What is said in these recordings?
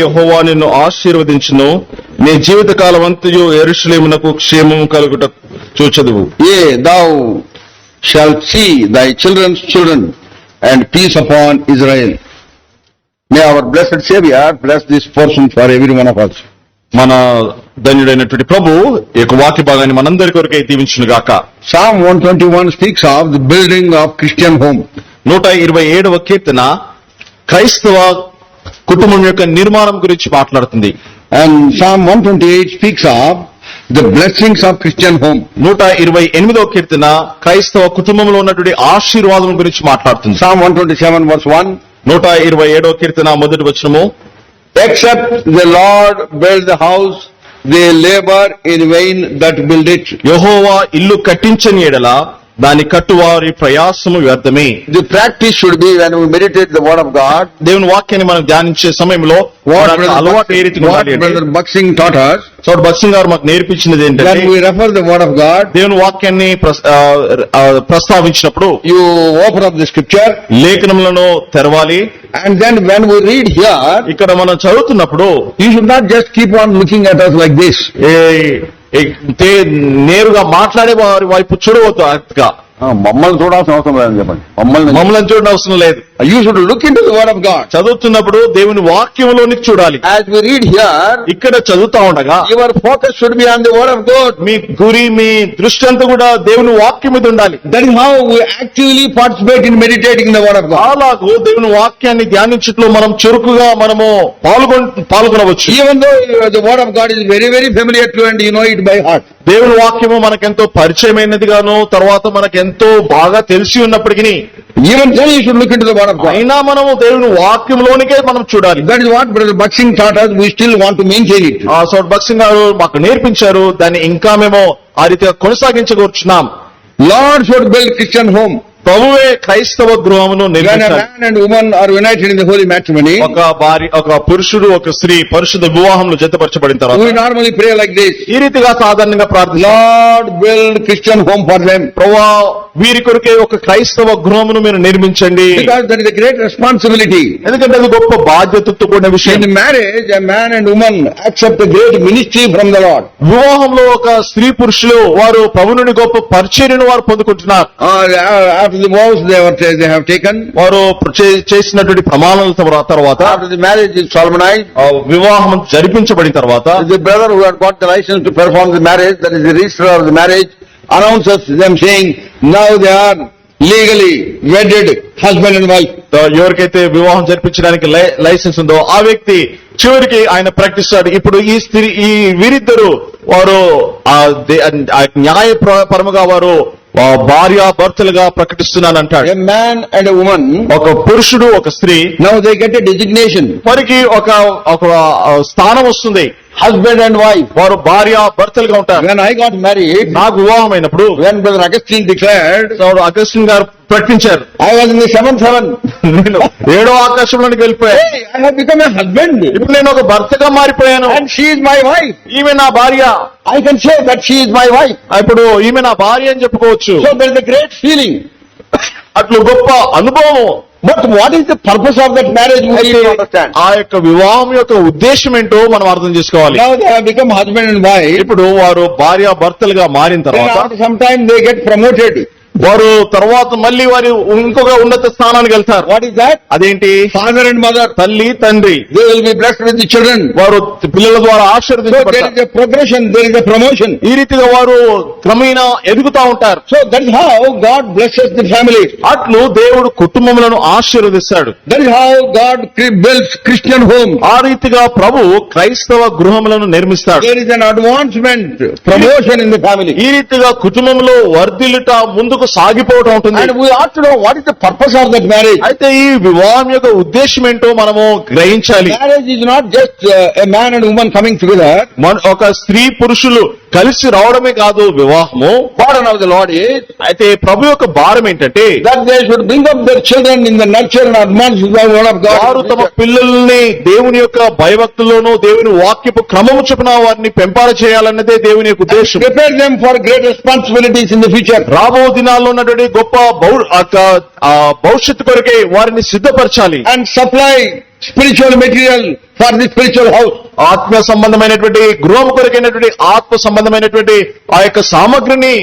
యెహోవా నిన్ను ఆశీర్వదించును, నీ జీవిత కాలమంతయు యెరూషలేమునకు క్షేమము కలుగుట చూచెదవు. Yea, thou shalt see thy children's children, and peace upon Israel. May our blessed Savior bless this portion for every one of us. మన ధన్యుడైనటువంటి ప్రభు ఈ యొక్క వాక్య భాగాన్ని మనందరి కొరకై దీవించును గాక. Psalm 121 speaks of the building of Christian home. 127వ కీర్తన క్రైస్తవ కుటుంబం యొక్క నిర్మాణం గురించి మాట్లాడుతుంది. And Psalm 128 speaks of the blessings of Christian home. 128వ కీర్తన క్రైస్తవ కుటుంబంలో ఉన్నటువంటి ఆశీర్వాదం గురించి మాట్లాడుతుంది. Psalm 127 verse 1. 127వ కీర్తన మొదటి వచనము, Except the Lord build the house, they labor in vain that build it. యెహోవా ఇల్లు కట్టించని ఎడల దాని కట్టువారి ప్రయాసము వ్యర్థమే. The practice should be when we meditate the word of God. దేవుని వాక్యాన్ని మనం ధ్యానించే సమయంలో అలవాటు ఏ రీతిగా ఉండాలి అంటే, Brother Buxing taught us, భక్సింగ్ గారు మాకు నేర్పించినది ఏంటంటే, when we refer the word of God, దేవుని వాక్యాన్ని ప్రస్తావించినప్పుడు you open up the scripture, లేఖనములను తెరవాలి. and then when we read here, ఇక్కడ మనం చదువుతున్నప్పుడు you should not just keep on looking at us like this. నేరుగా మాట్లాడే వారి వైపు చూడవద్దు. అతిగా మమ్మల్ని చూడాల్సిన అవసరం లేదని చెప్పండి. మమ్మల్ని చూడడం అవసరం లేదు. You should look into the word of God. చదువుతున్నప్పుడు దేవుని వాక్యంలోనికి చూడాలి. As we read here, ఇక్కడ చదువుతా ఉండగా your focus should be on the word of God. మీ గురి, మీ దృష్టి అంతా కూడా దేవుని వాక్యం మీద ఉండాలి. That is how we actively participate in meditating the word of God. అలాగూ దేవుని వాక్యాన్ని ధ్యానించట్లో మనం చురుకుగా మనము పాల్గొనవచ్చు. Even though the word of God is very, very familiar to you and you know it by heart. దేవుని వాక్యము మనకెంతో పరిచయమైనదిగాను, తర్వాత మనకెంతో బాగా తెలిసి ఉన్నప్పటికీ Even then you should look into the word of God. అయినా మనము దేవుని వాక్యంలోనికే మనం చూడాలి. That is what Brother Buxing taught us. We still want to maintain it. భక్సింగ్ గారు మాకు నేర్పించారు. దాన్ని ఇంకా మేము ఆ రీతిగా కొనసాగించగూర్చున్నాం. Lord should build Christian home. ప్రభువే క్రైస్తవ గృహమును When a నిర్మించాలి. man and woman are united in the holy matrimony, ఒక పురుషుడు ఒక స్త్రీ పరిశుద్ధ వివాహంలో జతపరచబడిన we తర్వాత normally pray like this. ఈ రీతిగా సాధారణంగా ప్రార్థిస్తాం. Lord build Christian home for them. ప్రభువా వీరి కొరకే ఒక క్రైస్తవ గృహమును మీరు నిర్మించండి. Because that is a great responsibility. ఎందుకంటే అది గొప్ప బాధ్యతతో కూడిన విషయం. In marriage, a man and woman accept a great ministry from the Lord. వివాహంలో ఒక స్త్రీ పురుషులు వారు ప్రభువుని గొప్ప పరిచర్యను వారు పొందుకుంటున్నారు. After the vows they have taken, వారు చేసినటువంటి ప్రమాణాల తర్వాత after the marriage is solemnized, వివాహం జరిపించబడిన తర్వాత the brother who had got the license to perform the marriage, that is the registrar of the marriage, announces them saying, now they are legally wedded husband and wife. ఎవరికైతే వివాహం జరిపించడానికి licence ఉందో ఆ వ్యక్తి చివరికి ఆయన ప్రకటిస్తాడు, ఇప్పుడు ఈ వీరిద్దరు వారు న్యాయపరముగా వారు భార్యాభర్తలుగా ప్రకటిస్తున్నానంటాడు. A man and a woman, ఒక పురుషుడు ఒక స్త్రీ, now they get a designation. వారికి ఒక స్థానం వస్తుంది. Husband and wife. వారు భార్యాభర్తలుగా ఉంటారు. When I got married, నాకు వివాహం అయినప్పుడు when Brother Augustine declared, Augustine గారు ప్రకటించారు, I was in the 7th heaven. నేను 7వ ఆకాశంలోనికి వెళ్ళిపోయాను. Hey, I have become a husband. ఇప్పుడు నేను ఒక భర్తగా మారిపోయాను. And she is my wife. ఈమె నా భార్య. I can say that she is my wife. ఇప్పుడు ఈమె నా భార్య అని చెప్పుకోవచ్చు. So there is a great feeling. అట్లు గొప్ప అనుభవం. But what is the purpose of that marriage? We need to understand. ఆ యొక్క వివాహం యొక్క ఉద్దేశం ఏంటో మనం అర్థం చేసుకోవాలి. Now they have become husband and wife. ఇప్పుడు వారు భార్యాభర్తలుగా మారిన Then తర్వాత after some time they get promoted. వారు తర్వాత మళ్ళీ వారు ఇంకొక ఉన్నత స్థానానికి వెళ్తారు. What is that? అదేంటి? Father and mother. తల్లి తండ్రి. They will be blessed with the children. వారు పిల్లల ద్వారా So there ఆశీర్వదించబడతారు. is a progression, there is a promotion. ఈ రీతిగా వారు క్రమేణా ఎదుగుతా ఉంటారు. So that is how God blesses the family. అట్లు దేవుడు కుటుంబములను ఆశీర్వదిస్తాడు. That is how God builds Christian home. ఆ రీతిగా ప్రభు క్రైస్తవ గృహములను నిర్మిస్తాడు. There is an advancement, promotion in the family. ఈ రీతిగా కుటుంబంలో వర్ధిల్లుట ముందుకు సాగిపోవటం ఉంటుంది. And we ought to know what is the purpose of that marriage. అయితే ఈ వివాహం యొక్క ఉద్దేశం ఏంటో మనము గ్రహించాలి. Marriage is not just a man and woman coming together. ఒక స్త్రీ పురుషులు కలిసి రావడమే కాదు వివాహము. Burden of the Lord is అయితే ప్రభు యొక్క భారం ఏంటంటే that they should bring up their children in the nurture and admonishment of the word of God. వారు తమ పిల్లల్ని దేవుని యొక్క భయభక్తుల్లోనూ దేవుని వాక్యపు క్రమము చొప్పున వారిని పెంపాల చేయాలన్నదే దేవుని యొక్క ఉద్దేశం. Prepare them for great responsibilities in the future. రాబో దినాల్లో ఉన్నటువంటి గొప్ప భవిష్యత్తు కొరకే వారిని సిద్ధపరచాలి. And supply spiritual material for the spiritual house. ఆత్మ సంబంధమైనటువంటి గృహం కొరకైనటువంటి ఆత్మ సంబంధమైనటువంటి ఆ యొక్క సామగ్రిని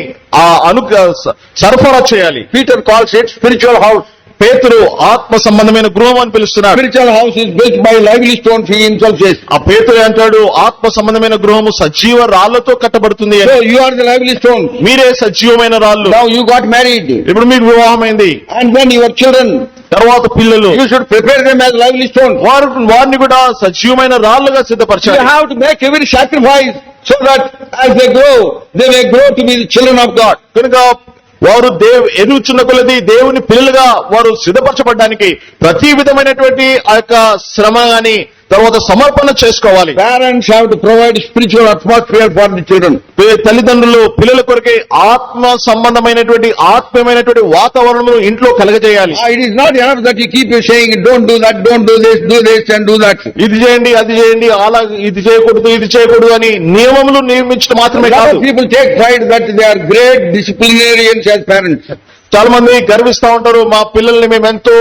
సరఫరా చేయాలి. Peter calls it spiritual house. పేతురు ఆత్మ సంబంధమైన గృహం అని పిలుస్తున్నాడు. Spiritual house is built by lively stones, he himself says. ఆ పేతురు అంటాడు ఆత్మ సంబంధమైన గృహము సజీవ రాళ్లతో కట్టబడుతుంది అని. So you are the lively stone. మీరే సజీవమైన రాళ్ళు. Now you got married. ఇప్పుడు మీకు వివాహమైంది. And then your children. తర్వాత పిల్లలు. You should prepare them as lively stones. వారిని కూడా సజీవమైన రాళ్లుగా You సిద్ధపరచాలి. have to make every sacrifice so that as they may grow to be the children of God. కనుక వారు ఎదుగుచున్న కొలది దేవుని పిల్లలుగా వారు సిద్ధపరచబడడానికి ప్రతి విధమైనటువంటి ఆ యొక్క శ్రమ గాని తర్వాత సమర్పణ చేసుకోవాలి. Parents have to provide spiritual atmosphere for the children. తల్లిదండ్రులు పిల్లల కొరకే ఆత్మ సంబంధమైనటువంటి ఆత్మీయమైనటువంటి వాతావరణం ఇంట్లో కలగజేయాలి. It is not enough that you keep saying don't do that, don't do this and do that. ఇది చేయండి అది చేయండి అలా ఇది చేయకూడదు అని నియమములు నియమించడం మాత్రమే కాదు. People take pride that they are great disciplinarians as parents. చాలా మంది గర్విస్తా ఉంటారు మా పిల్లల్ని మేము ఎంతో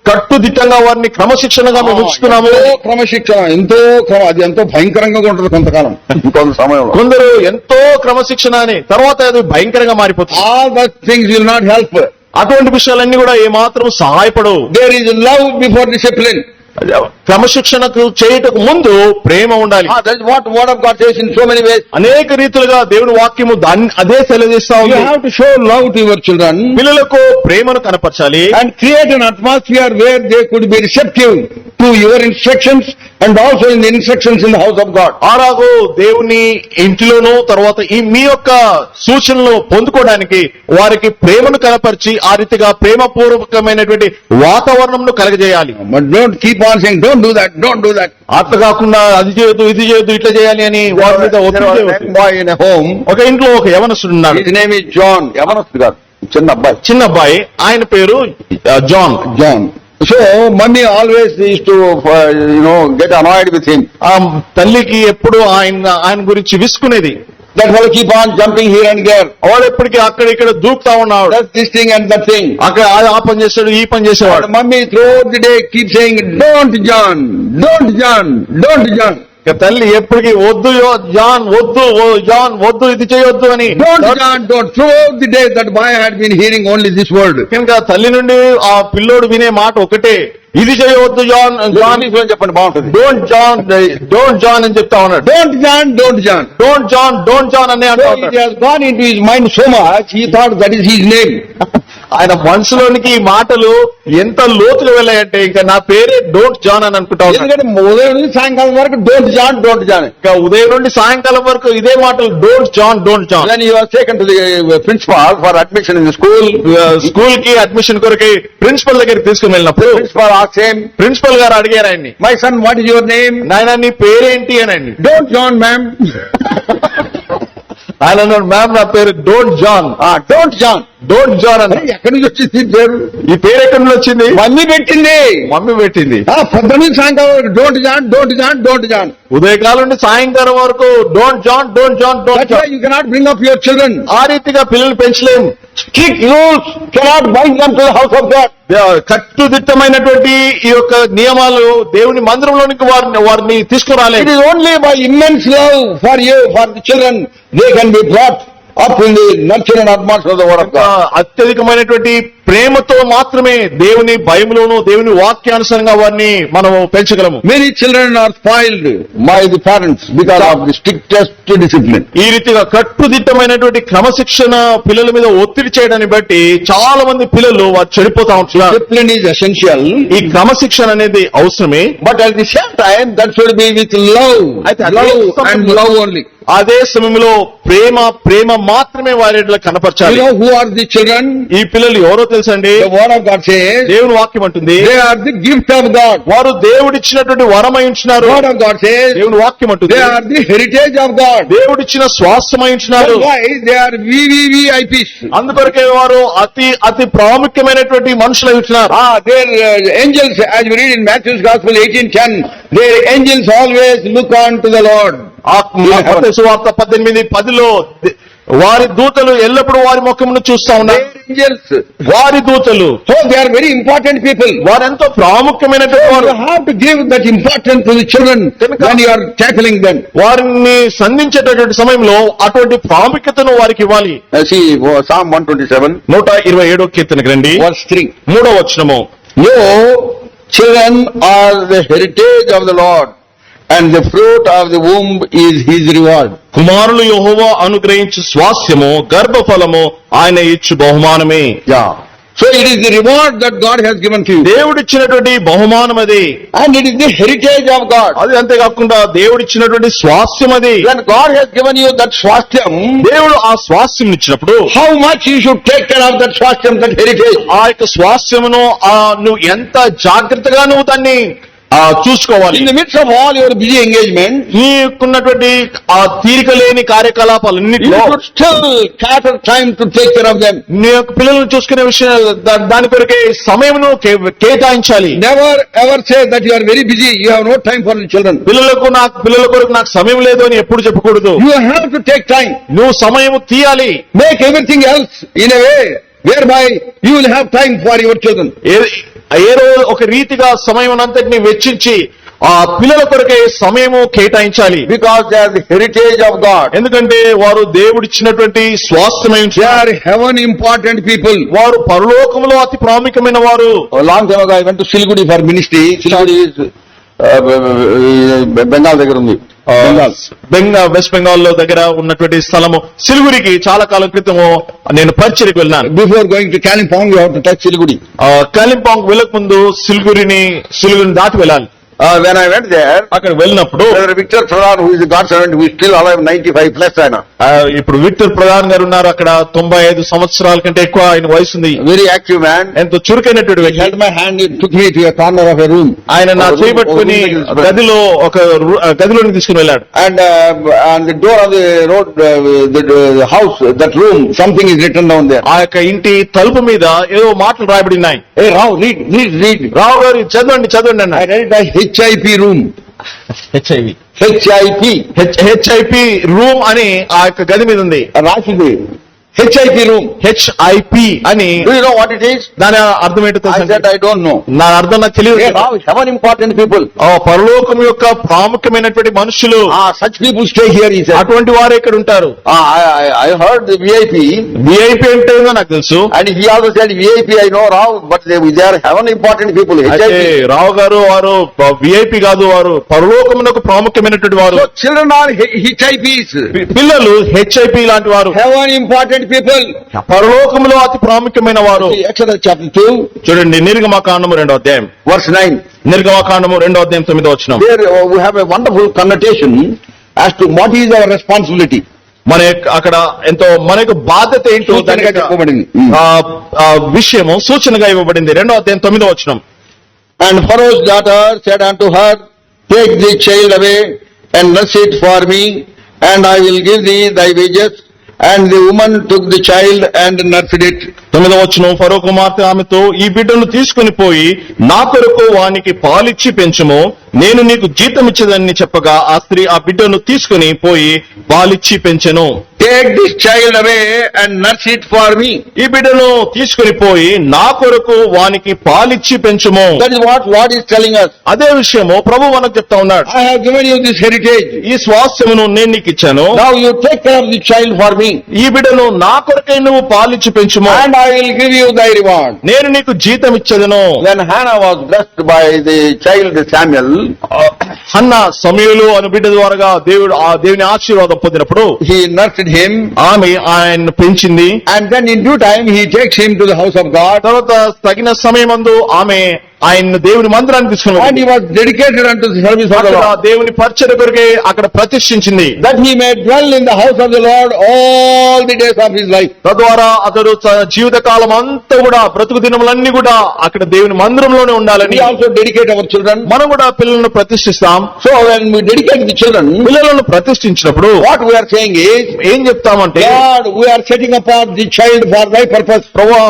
కట్టుదిట్టంగా వారిని క్రమశిక్షణగా మేము ఉంచుతున్నాము. క్రమశిక్షణ అది ఎంతో భయంకరంగా ఉంటుంది కొంతకాలం, కొంత సమయంలో. కొందరు ఎంతో క్రమశిక్షణ అని తర్వాత అది భయంకరంగా మారిపోతుంది. All the things will not help. అటువంటి విషయాలన్నీ కూడా ఏమాత్రం సహాయపడవు. There is love before discipline. క్రమశిక్షణకు చేయటకు ముందు ప్రేమ ఉండాలి. That is what word of God says in so many ways. అనేక రీతులుగా దేవుని వాక్యము అదే సెలవిస్తా ఉంది. You have to show love to your children. పిల్లలకు ప్రేమను కనపరచాలి. And create an atmosphere where they could be receptive to your instructions and also in the instructions in the house of God. ఆరాగు దేవుని ఇంటిలోనూ తర్వాత మీ యొక్క సూచనలు పొందుకోవడానికి వారికి ప్రేమను కనపరిచి ఆ రీతిగా ప్రేమపూర్వకమైనటువంటి వాతావరణంను కలగజేయాలి. But don't keep on saying don't do that. అట్లా కాకుండా అది చేయొద్దు ఇది చేయొద్దు ఇట్లా చేయాలి అని వారి మీద ఒత్తిడి చేయవద్దు. Boy in a home. ఒక ఇంట్లో ఒక యవనస్తుడు ఉన్నాడు. His name is John. యవనస్తుడు కాదు, చిన్న అబ్బాయి. ఆయన పేరు John. So mummy always used to get annoyed with him. తల్లికి ఎప్పుడు ఆయన గురించి విసుకునేది. That fellow keep on jumping here and there. వాడు ఎప్పటికీ అక్కడ ఇక్కడ దూకుతా ఉన్నాడు. Does this thing and that thing. అక్కడ ఆ పని చేస్తాడు ఈ పని చేసేవాడు. Mummy throughout the day keep saying don't John. తల్లి ఎప్పటికీ వద్దు జాన్ వద్దు ఇది చేయొద్దు అని. Don't throughout the day that boy had been hearing only this word. ఇంకా తల్లి నుండి ఆ పిల్లోడు వినే మాట ఒకటే, ఇది చేయవద్దు జాన్ చెప్పండి బాగుంటుంది. డోంట్ జాన్ అని చెప్తా ఉన్నాడు. డోంట్ జాన్ అని అంటా It has gone into his mind so much he thought that is his name. ఆయన మనసులోనికి ఈ మాటలు ఎంత లోతుగా వెళ్ళాయంటే ఇంకా నా పేరే డోంట్ జాన్ అని అనుకుంటా ఉన్నాడు. ఎందుకంటే ఉదయం నుంచి సాయంకాలం వరకు డోంట్ జాన్. ఇంకా ఉదయం నుండి సాయంకాలం వరకు ఇదే మాటలు don't John. Then he was taken to the principal for admission in the school. School కి అడ్మిషన్ కొరకి ప్రిన్సిపల్ దగ్గరికి తీసుకుని వెళ్ళినప్పుడు ప్రిన్సిపల్ గారు అడిగారు ఆయన్ని, my son what is your name? నాయన నీ పేరేంటి అని అండి. Don't John ma'am. ఆయన అన్నాడు మ్యామ్ నా పేరు డోంట్ జాన్ అని. ఎక్కడి నుంచి వచ్చింది పేరు? ఈ పేరు ఎక్కడి నుంచి వచ్చింది? మమ్మీ పెట్టింది. పొద్దున నుంచి సాయంకాలం వరకు డోంట్ జాన్. ఉదయకాలం నుండి సాయంకాలం వరకు don't John. You cannot bring up your children. ఆ రీతిగా పిల్లలు పెంచలేము. Strict rules cannot bind them to the house of God. కట్టుదిట్టమైనటువంటి ఈ యొక్క నియమాలు దేవుని మందిరంలోనికి వారిని తీసుకురాలేదు. It is only by immense love for you, for the children, they can be brought up in the nurture and atmosphere of the word of God. అత్యధికమైనటువంటి ప్రేమతో మాత్రమే దేవుని భయములోను దేవుని వాక్యానుసారంగా వారిని మనము పెంచగలము. Many children are spoiled by the parents because of the strictest discipline. ఈ రీతిగా కట్టుదిట్టమైనటువంటి క్రమశిక్షణ పిల్లల మీద ఒత్తిడి చేయడాన్ని బట్టి చాలా మంది పిల్లలు వారు చెడిపోతా ఉంటున్నారు. Discipline is essential. ఈ క్రమశిక్షణ అనేది అవసరమే. But at the same time that should be with love. Love only. అదే సమయంలో ప్రేమ మాత్రమే వారి కనపరచాలి. You know who are the children? ఈ పిల్లలు ఎవరో తెలుసండి? The word of God says, దేవుని వాక్యం అంటుంది they are the gift of God. వారు దేవుడిచ్చినటువంటి వరమై ఉంటున్నారు. The word of God says, దేవుని వాక్యం అంటుంది they are the heritage of God. దేవుడిచ్చిన స్వాస్థ్యమై ఉంటున్నారు. Why? They are VVIPs. అందుకొరకే వారు అతి ప్రాముఖ్యమైనటువంటి మనుషులై ఉంటున్నారు. Their angels, as we read in Matthew's Gospel 18:10, their angels always look on to the Lord. మత్తయి సువార్త 18:10లో వారి దూతలు ఎల్లప్పుడూ వారి ముఖమును చూస్తా ఉన్నారు. Their angels. వారి దూతలు So they are very important people. వారెంతో ప్రాముఖ్యమైనటువంటి వారు. You have to give that importance to the children when you are tackling them. వారిని సంధించేటటువంటి సమయంలో అటువంటి ప్రాముఖ్యతను వారికి ఇవ్వాలి. See Psalm 127, 127వ కీర్తనకి రండి, verse 3. 3వ వచనము. Lo, children are the heritage of the Lord, and the fruit of the womb is his reward. కుమారులు యెహోవా అనుగ్రహించు స్వాస్థ్యము, గర్భఫలము ఆయన ఇచ్చు బహుమానమే. Yeah. So it is the reward that God has given to you. దేవుడిచ్చినటువంటి బహుమానం అది. And it is the heritage of God. అది అంతేకాకుండా దేవుడిచ్చినటువంటి స్వాస్థ్యం అది. When God has given you that swastham, దేవుడు ఆ స్వాస్థ్యం ఇచ్చినప్పుడు how much you should take care of that swastham, that heritage. ఆ యొక్క స్వాస్థ్యమును నువ్వు ఎంత జాగ్రత్తగా నువ్వు దాన్ని చూసుకోవాలి. In the midst of all your busy engagement, నీకున్నటువంటి ఆ తీరిక లేని you కార్యకలాపాలన్నింటిలో should still cater time to take care of them. నీ యొక్క పిల్లలను చూసుకునే విషయం దాని కొరకే సమయమును కేటాయించాలి. Never ever say that you are very busy, you have no time for the children. పిల్లల కొరకు నాకు సమయం లేదు అని ఎప్పుడు చెప్పకూడదు. You have to take time. నువ్వు సమయము తీయాలి. Make everything else in a way whereby you will have time for your children. ఏదో ఒక రీతిగా సమయం అంతటిని వెచ్చించి ఆ పిల్లల కొరకే సమయము కేటాయించాలి. Because they are the heritage of God. ఎందుకంటే వారు దేవుడిచ్చినటువంటి స్వాస్థ్యమైన They are heaven important people. వారు పరలోకములో అతి ప్రాముఖ్యమైన వారు. A long time ago I went to Siliguri for ministry. Siliguri is Bengal దగ్గర ఉంది. వెస్ట్ బెంగాల్ లో దగ్గర ఉన్నటువంటి స్థలము సిలిగురికి చాలా కాలం క్రితము నేను పరిచయకు వెళ్ళాను. Before going to Kalimpong you have to touch Siliguri. Kalimpong వెళ్ళక ముందు సిలిగురిని దాటి వెళ్ళాలి. When I went there, అక్కడ వెళ్ళినప్పుడు Brother Victor Pradhan, who is a God servant, who is still alive, 95 plus ఆయన. ఇప్పుడు విక్టర్ ప్రధాన్ గారు ఉన్నారు అక్కడ. 95 సంవత్సరాల కంటే ఎక్కువ ఆయన వయసు ఉంది. Very active man. ఎంతో చురుకైనటువంటి He వ్యక్తి. held my hand, he took me to a corner of a room. ఆయన నా చేయబట్టుకుని గదిలోకి తీసుకుని వెళ్ళాడు. And on the door of the road, the house, that room, something is written down there. ఆ యొక్క ఇంటి తలుపు మీద ఏదో మాటలు రాయబడి ఉన్నాయి. Hey Rao, read. రావు గారు చదవండి I అన్న. read it as HIP room. HIV HIP. Room అని ఆ యొక్క గది మీద ఉంది. రాసింది HIP room. హెచ్ఐపి అని. Do you know what it is? దాని అర్థం ఏంటో I said తెలుసా? I don't know. నా అర్థం నాకు తెలియదు. Hey Rao, seven important people. పరలోకం యొక్క ప్రాముఖ్యమైనటువంటి మనుషులు, Such people stay here, he said. అటువంటి వారు ఇక్కడ ఉంటారు. I heard the VIP. VIP అంటే ఏందో నాకు తెలుసు. And he also said VIP, I know Rao, but they are seven important people. అయితే HIP. రావు గారు వారు విఐపి కాదు, వారు పరలోకమునకు ప్రాముఖ్యమైనటువంటి వారు. So children are HIPs. పిల్లలు హెచ్ఐపి లాంటి వారు, Seven important people. పరలోకములో అతి ప్రాముఖ్యమైన వారు. See, Exodus chapter 2, చూడండి నిర్గమకాండము 2వ అధ్యాయం. verse 9. నిర్గమకాండము 2వ అధ్యాయం 9వ వచనం. There we have a wonderful connotation as to what is our responsibility. అక్కడ ఎంతో మనకు బాధ్యత ఏంటో సూచనగా చెప్పబడింది. విషయము సూచనగా ఇవ్వబడింది. 2వ అధ్యాయం 9వ వచనం. And Pharaoh's daughter said unto her, take the child away and nurse it for me, and I will give thee thy wages. And the woman took the child and nursed it. 9వ వచనం. ఫరో కుమార్తె ఆమెతో, ఈ బిడ్డను తీసుకుని పోయి నా కొరకు వానికి పాలిచ్చి పెంచుము, నేను నీకు జీతం ఇచ్చేదని చెప్పగా ఆ స్త్రీ ఆ బిడ్డను తీసుకుని పోయి పాలిచ్చి పెంచెను. Take this child away and nurse it for me. ఈ బిడ్డను తీసుకుని పోయి నా కొరకు వానికి పాలిచ్చి పెంచుము. That is what Lord is telling us. అదే విషయము ప్రభు మనకు చెప్తా ఉన్నాడు. I have given you this heritage. ఈ స్వాస్థ్యమును నేను నీకు ఇచ్చాను. Now you take care of the child for me. ఈ బిడ్డను నా కొరకై నువ్వు పాలిచ్చి పెంచుము, And I will give you thy reward. నేను నీకు జీతం ఇచ్చేదను. When Hannah was blessed by the child Samuel, Hannah సమూయేలు అను బిడ్డ ద్వారా దేవుని ఆశీర్వాదం పొందినప్పుడు he nursed him. ఆమె ఆయన పెంచింది. And then in due time he takes him to the house of God. తర్వాత తగిన సమయమందు ఆమె ఆయన దేవుని మందిరాన్ని తీసుకుని And he was dedicated unto the service of the Lord. దేవుని పరిచర్య కొరకే అక్కడ ప్రతిష్ఠించింది. That he may dwell in the house of the Lord all the days of his life. తద్వారా అతడు జీవిత కాలం అంతా కూడా బ్రతుకు దినములన్నీ కూడా అక్కడ దేవుని మందిరంలోనే ఉండాలని. We also dedicate our children. మనం కూడా పిల్లలను ప్రతిష్ఠిస్తాం. So when we dedicate the children, పిల్లలను ప్రతిష్ఠించినప్పుడు what we are saying is, ఏం చెప్తామంటే, God, we are setting apart the child for thy purpose. ప్రభువా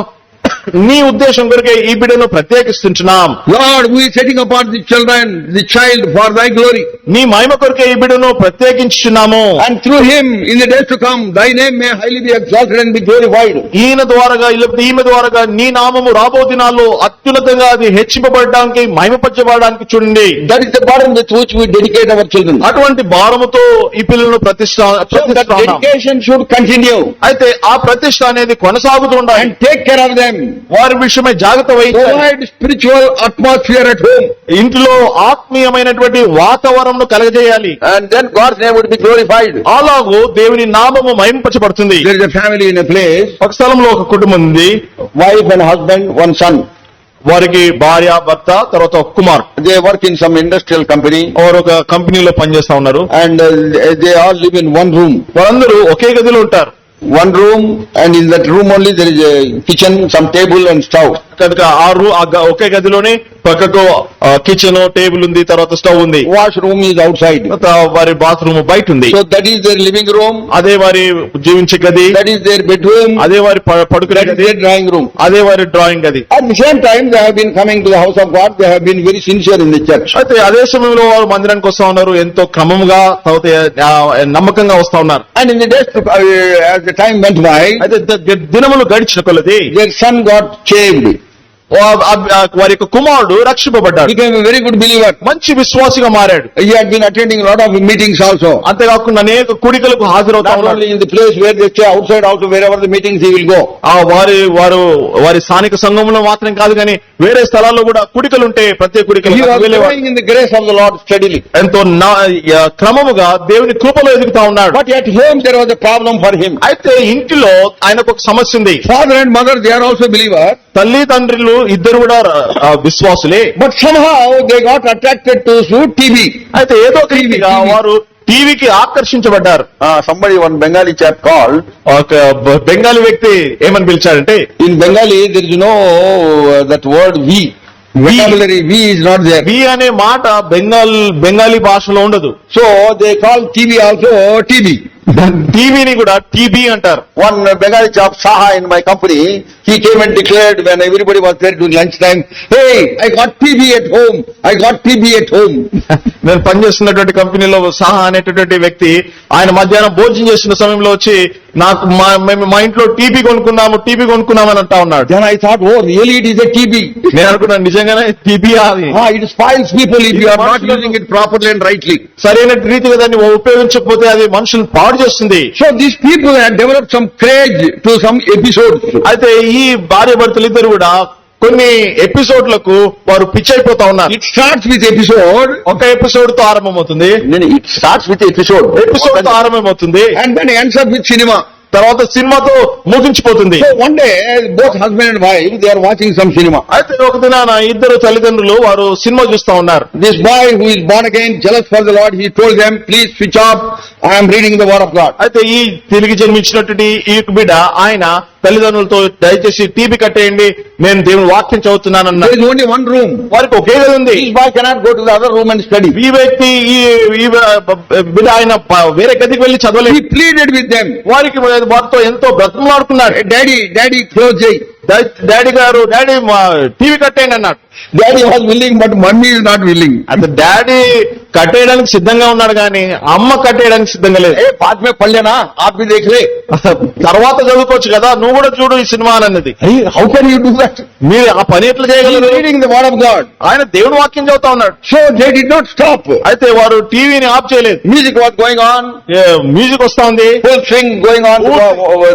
నీ ఉద్దేశం కొరకే ఈ బిడ్డను ప్రత్యేకిస్తుంటున్నాం. Lord, we are setting apart the children, the child for thy glory. నీ మహిమ కొరకే ఈ బిడ్డను ప్రత్యేకించుచున్నాము. And through him, in the days to come, thy name may highly be exalted and be glorified. ఈయన ద్వారాగా ఈమె ద్వారాగా నీ నామము రాబో దినాల్లో అత్యున్నతంగా అది హెచ్చింపబడడానికి మహిమపరచబడడానికి చూడండి. That is the burden with which we dedicate our children. అటువంటి భారముతో ఈ పిల్లలను So that ప్రతిష్ఠిస్తున్నాం. dedication should continue అయితే ఆ ప్రతిష్ఠ అనేది కొనసాగుతూ ఉండాలి. and take care of them. వారి విషయమై జాగ్రత్త వహించాలి. Provide spiritual atmosphere at home. ఇంట్లో ఆత్మీయమైనటువంటి వాతావరణం కలగజేయాలి. And then God's name would be glorified. అలాగూ దేవుని నామము మహింపరచబడుతుంది. There is a family in a place, ఒక స్థలంలో ఒక కుటుంబం ఉంది. wife and husband, one son. వారికి భార్య భర్త తర్వాత ఒక Kumar. They work in some industrial company వారు ఒక కంపెనీలో పనిచేస్తా ఉన్నారు. and they all live in one room. వారందరూ ఒకే గదిలో ఉంటారు. One room, and in that room only there is a kitchen, some table and stove. కనుక ఒకే గదిలోనే పక్కకు కిచెన్ టేబుల్ ఉంది, తర్వాత స్టవ్ ఉంది. Washroom is outside. తర్వాత వారి బాత్రూమ్ బయట ఉంది. So that is their living room. అదే వారి జీవించే గది. That is their bedroom. అదే వారి పడుకునే That is గది. their drawing room. అదే వారి డ్రాయింగ్ గది. At the same time, they have been coming to the house of God. They have been very sincere in the church. అయితే అదే సమయంలో వారు మందిరానికి వస్తా ఉన్నారు. ఎంతో క్రమంగా తర్వాత నమ్మకంగా వస్తా ఉన్నారు. And in the days, as the time went by, అయితే దినములు గడిచిన కొలది their son got saved. వారి యొక్క కుమారుడు రక్షింపబడ్డాడు. Became a very good believer. మంచి విశ్వాసిగా మారాడు. He had been attending a lot of meetings also. అంతేకాకుండా అనేక కూడికలకు హాజరవుతా Not ఉన్నాడు. only in the place where they stay, outside also, wherever the meetings he will go. వారి స్థానిక సంఘంలో మాత్రం కాదు కానీ వేరే స్థలాల్లో కూడా కూడికలు ఉంటే ప్రత్యేక He కూడికలు was వెళ్ళేవాడు. growing in the grace of the Lord steadily. ఎంతో క్రమముగా దేవుని కృపలో ఎదుగుతా ఉన్నాడు. But at home there was a problem for him. అయితే ఇంటిలో ఆయనకు ఒక సమస్య ఉంది. Father and mother, they are also believers. తల్లి తండ్రులు ఇద్దరు కూడా విశ్వాసులే. But somehow they got attracted to TV. అయితే ఏదో ఒక రీతిగా వారు టీవీకి ఆకర్షించబడ్డారు. Somebody, one Bengali chap called. ఒక బెంగాలీ వ్యక్తి ఏమని పిలిచాడంటే, In Bengali there is no that word we. Vocabulary we is not there. వి అనే మాట బెంగాలీ భాషలో ఉండదు. So they call TV also TV. టీవీని కూడా టీబీ అంటారు. One Bengali chap, Saha, in my company, he came and declared when everybody was there during lunchtime, hey, I got TV at home. I got TV at home. నేను పనిచేస్తున్నటువంటి కంపెనీలో సహా అనేటటువంటి వ్యక్తి ఆయన మధ్యాహ్నం భోజనం చేస్తున్న సమయంలో వచ్చి నాకు మేము మా ఇంట్లో టీవీ కొనుక్కున్నామని అంటా ఉన్నాడు. Then I thought, oh, really it is a TV. నేను అనుకున్నాను నిజంగానే టీవీ అది. It spoils people if you are not using it properly and rightly. సరైన రీతిగా దాన్ని ఉపయోగించకపోతే అది మనుషులు పాడు చేస్తుంది. So these people had developed some craze to some episodes. అయితే ఈ భార్య భర్తలు ఇద్దరు కూడా కొన్ని ఎపిసోడ్లకు వారు పిచ్చైపోతా ఉన్నారు. It starts with episode. ఒక ఎపిసోడ్ తో ఆరంభమవుతుంది. It starts with episode. Episode తో ఆరంభమవుతుంది. And then ends up with cinema. తర్వాత సినిమాతో ముగించిపోతుంది. So one day, both husband and wife, they are watching some cinema. అయితే ఒక దినాన ఇద్దరు తల్లిదండ్రులు వారు సినిమా చూస్తా ఉన్నారు. This boy who is born again, jealous for the Lord, he told them, please switch off, I am reading the word of God. అయితే ఈ తిరిగి జన్మించినటువంటి ఈ బిడ్డ ఆయన తల్లిదండ్రులతో దయచేసి టీవీ కట్టేయండి, నేను దేవుని వాక్యం చదువుతున్నానన్నా. There is only one room. వారికి ఒకే గది ఉంది. This boy cannot go to the other room and study. ఈ వ్యక్తి ఈ బిడ్డ ఆయన వేరే గదికి వెళ్లి చదవలేదు. He pleaded with them. వారితో ఎంతో బ్రతమాడుకున్నాడు. Daddy, close చేయి. డాడీ టీవీ కట్టేయండి అన్నాడు. Daddy was willing, but mummy is not willing. అంటే డాడీ కట్టేయడానికి సిద్ధంగా ఉన్నాడు కానీ అమ్మ కట్టేయడానికి సిద్ధంగా లేదు. बाद में पढ़ लेना, आप भी देख ले. తర్వాత చదువుకోవచ్చు కదా, నువ్వు కూడా చూడు ఈ సినిమా అన్నది. How can you do that? మీరు ఆ పని ఎట్లా He is చేయగలరు? reading the word of God. ఆయన దేవుని వాక్యం చదువుతా ఉన్నాడు. So they did not stop. అయితే వారు టీవీని ఆఫ్ చేయలేదు. Music was going on. Music వస్తా ఉంది. Full swing going on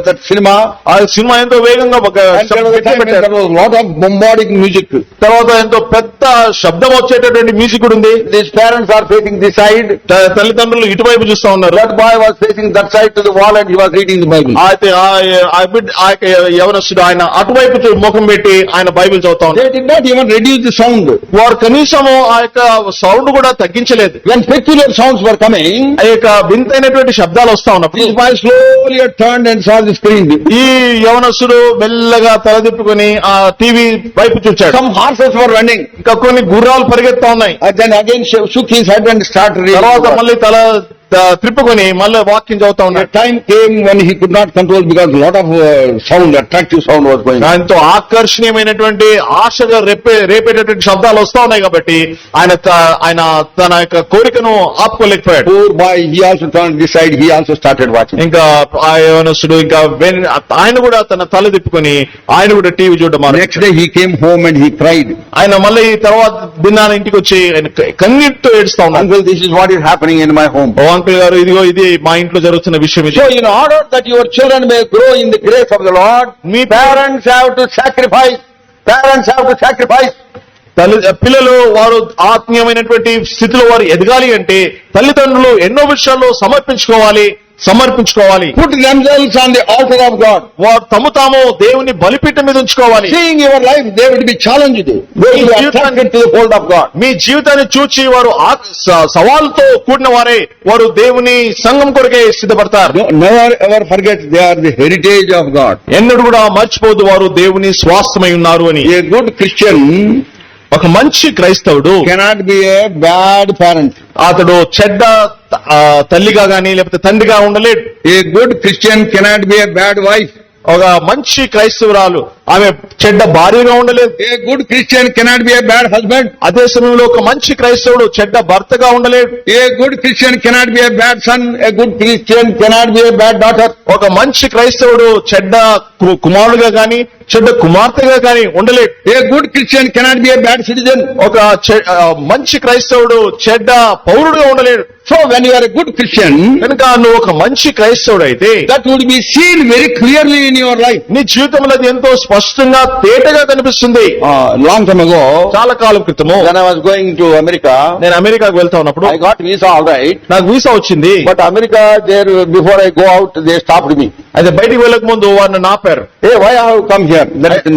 that cinema. ఆ సినిమా ఎంతో వేగంగా ఒక And there was a time when there was a lot of bombarding music. తర్వాత ఎంతో పెద్ద శబ్దం వచ్చేటటువంటి మ్యూజిక్ కూడా ఉంది. These parents are facing this side. తల్లిదండ్రులు ఇటువైపు చూస్తా ఉన్నారు. That boy was facing that side to the wall and he was reading the Bible. అయితే యవనస్తుడు ఆయన అటువైపు ముఖం పెట్టి ఆయన బైబిల్ చదువుతా ఉన్నారు. They did not even reduce the sound. వారు కనీసము ఆ యొక్క సౌండ్ కూడా తగ్గించలేదు. When peculiar sounds were coming, ఆ యొక్క వింతైనటువంటి శబ్దాలు వస్తా ఉన్నప్పుడు this boy slowly turned and saw the screen. ఈ యవనస్తుడు మెల్లగా తలదిప్పుకొని ఆ టీవీ వైపు చూచాడు. Some horses were running. ఇంకా కొన్ని గుర్రాలు పరిగెత్తా ఉన్నాయి. And then again shook his head and started reading. తర్వాత మళ్ళీ తల త్రిప్పుకొని మళ్ళీ వాక్యం చదువుతా A ఉన్నాడు. time came when he could not control because a lot of sound, attractive sound was going on. ఎంతో ఆకర్షణీయమైనటువంటి ఆశగా రేపేటటువంటి శబ్దాలు వస్తా ఉన్నాయి కాబట్టి ఆయన తన యొక్క కోరికను ఆపుకోలేకపోయాడు. Poor boy, he also turned this side, he also started watching. ఇంకా ఆ యవనస్తుడు ఇంకా ఆయన కూడా తన తల తిప్పుకొని ఆయన కూడా టీవీ చూడడం మొదలు Next day he came home and he cried. ఆయన మళ్ళీ తర్వాత దినాన ఇంటికి వచ్చి ఆయన కన్నీటితో ఏడుస్తా ఉన్నాడు. Uncle, this is what is happening in my home. ఓ అంకుల్ గారు, ఇది మా ఇంట్లో జరుగుతున్న విషయం ఇది. So in order that your children may grow in the grace of the Lord, me parents have to sacrifice. Parents have to sacrifice. పిల్లలు వారు ఆత్మీయమైనటువంటి స్థితిలో వారు ఎదగాలి అంటే తల్లిదండ్రులు ఎన్నో విషయాల్లో సమర్పించుకోవాలి. Put themselves on the altar of God. వారు తాము దేవుని బలిపీఠం మీద ఉంచుకోవాలి. Seeing your life, they will be challenged. They will be attracted to the fold of God. మీ జీవితాన్ని చూచి వారు సవాలుతో కూడిన వారు దేవుని సంఘం కొరకే సిద్ధపడతారు. Never ever forget they are the heritage of God. ఎన్నడూ కూడా మర్చిపోదు వారు దేవుని స్వాస్థ్యమై ఉన్నారు అని. A good Christian ఒక మంచి క్రైస్తవుడు cannot be a bad parent. అతడు చెడ్డ తల్లిగా గాని లేకపోతే తండ్రిగా ఉండలేడు. A good Christian cannot be a bad wife. ఒక మంచి క్రైస్తవురాలు ఆమె చెడ్డ భార్యగా ఉండలేదు. A good Christian cannot be a bad husband. అదే సమయంలో ఒక మంచి క్రైస్తవుడు చెడ్డ భర్తగా ఉండలేడు. A good Christian cannot be a bad son. A good Christian cannot be a bad daughter. ఒక మంచి క్రైస్తవుడు చెడ్డ కుమారుడుగా గాని చెడ్డ కుమార్తెగా గాని ఉండలేడు. A good Christian cannot be a bad citizen. ఒక మంచి క్రైస్తవుడు చెడ్డ పౌరుడుగా ఉండలేడు. So when you are a good Christian, కనుక నువ్వు ఒక మంచి క్రైస్తవుడు అయితే that would be seen very clearly in your life. నీ జీవితంలో అది ఎంతో స్పష్టంగా తేటగా కనిపిస్తుంది. Long time ago, చాలా కాలం క్రితము when I was going to America, నేను అమెరికాకు వెళ్తా ఉన్నప్పుడు I got visa all right. నాకు వీసా వచ్చింది. But America, there before I go out, they stopped me. అయితే బయటికి వెళ్ళక ముందు వారిని ఆపారు. Hey, why have you come here?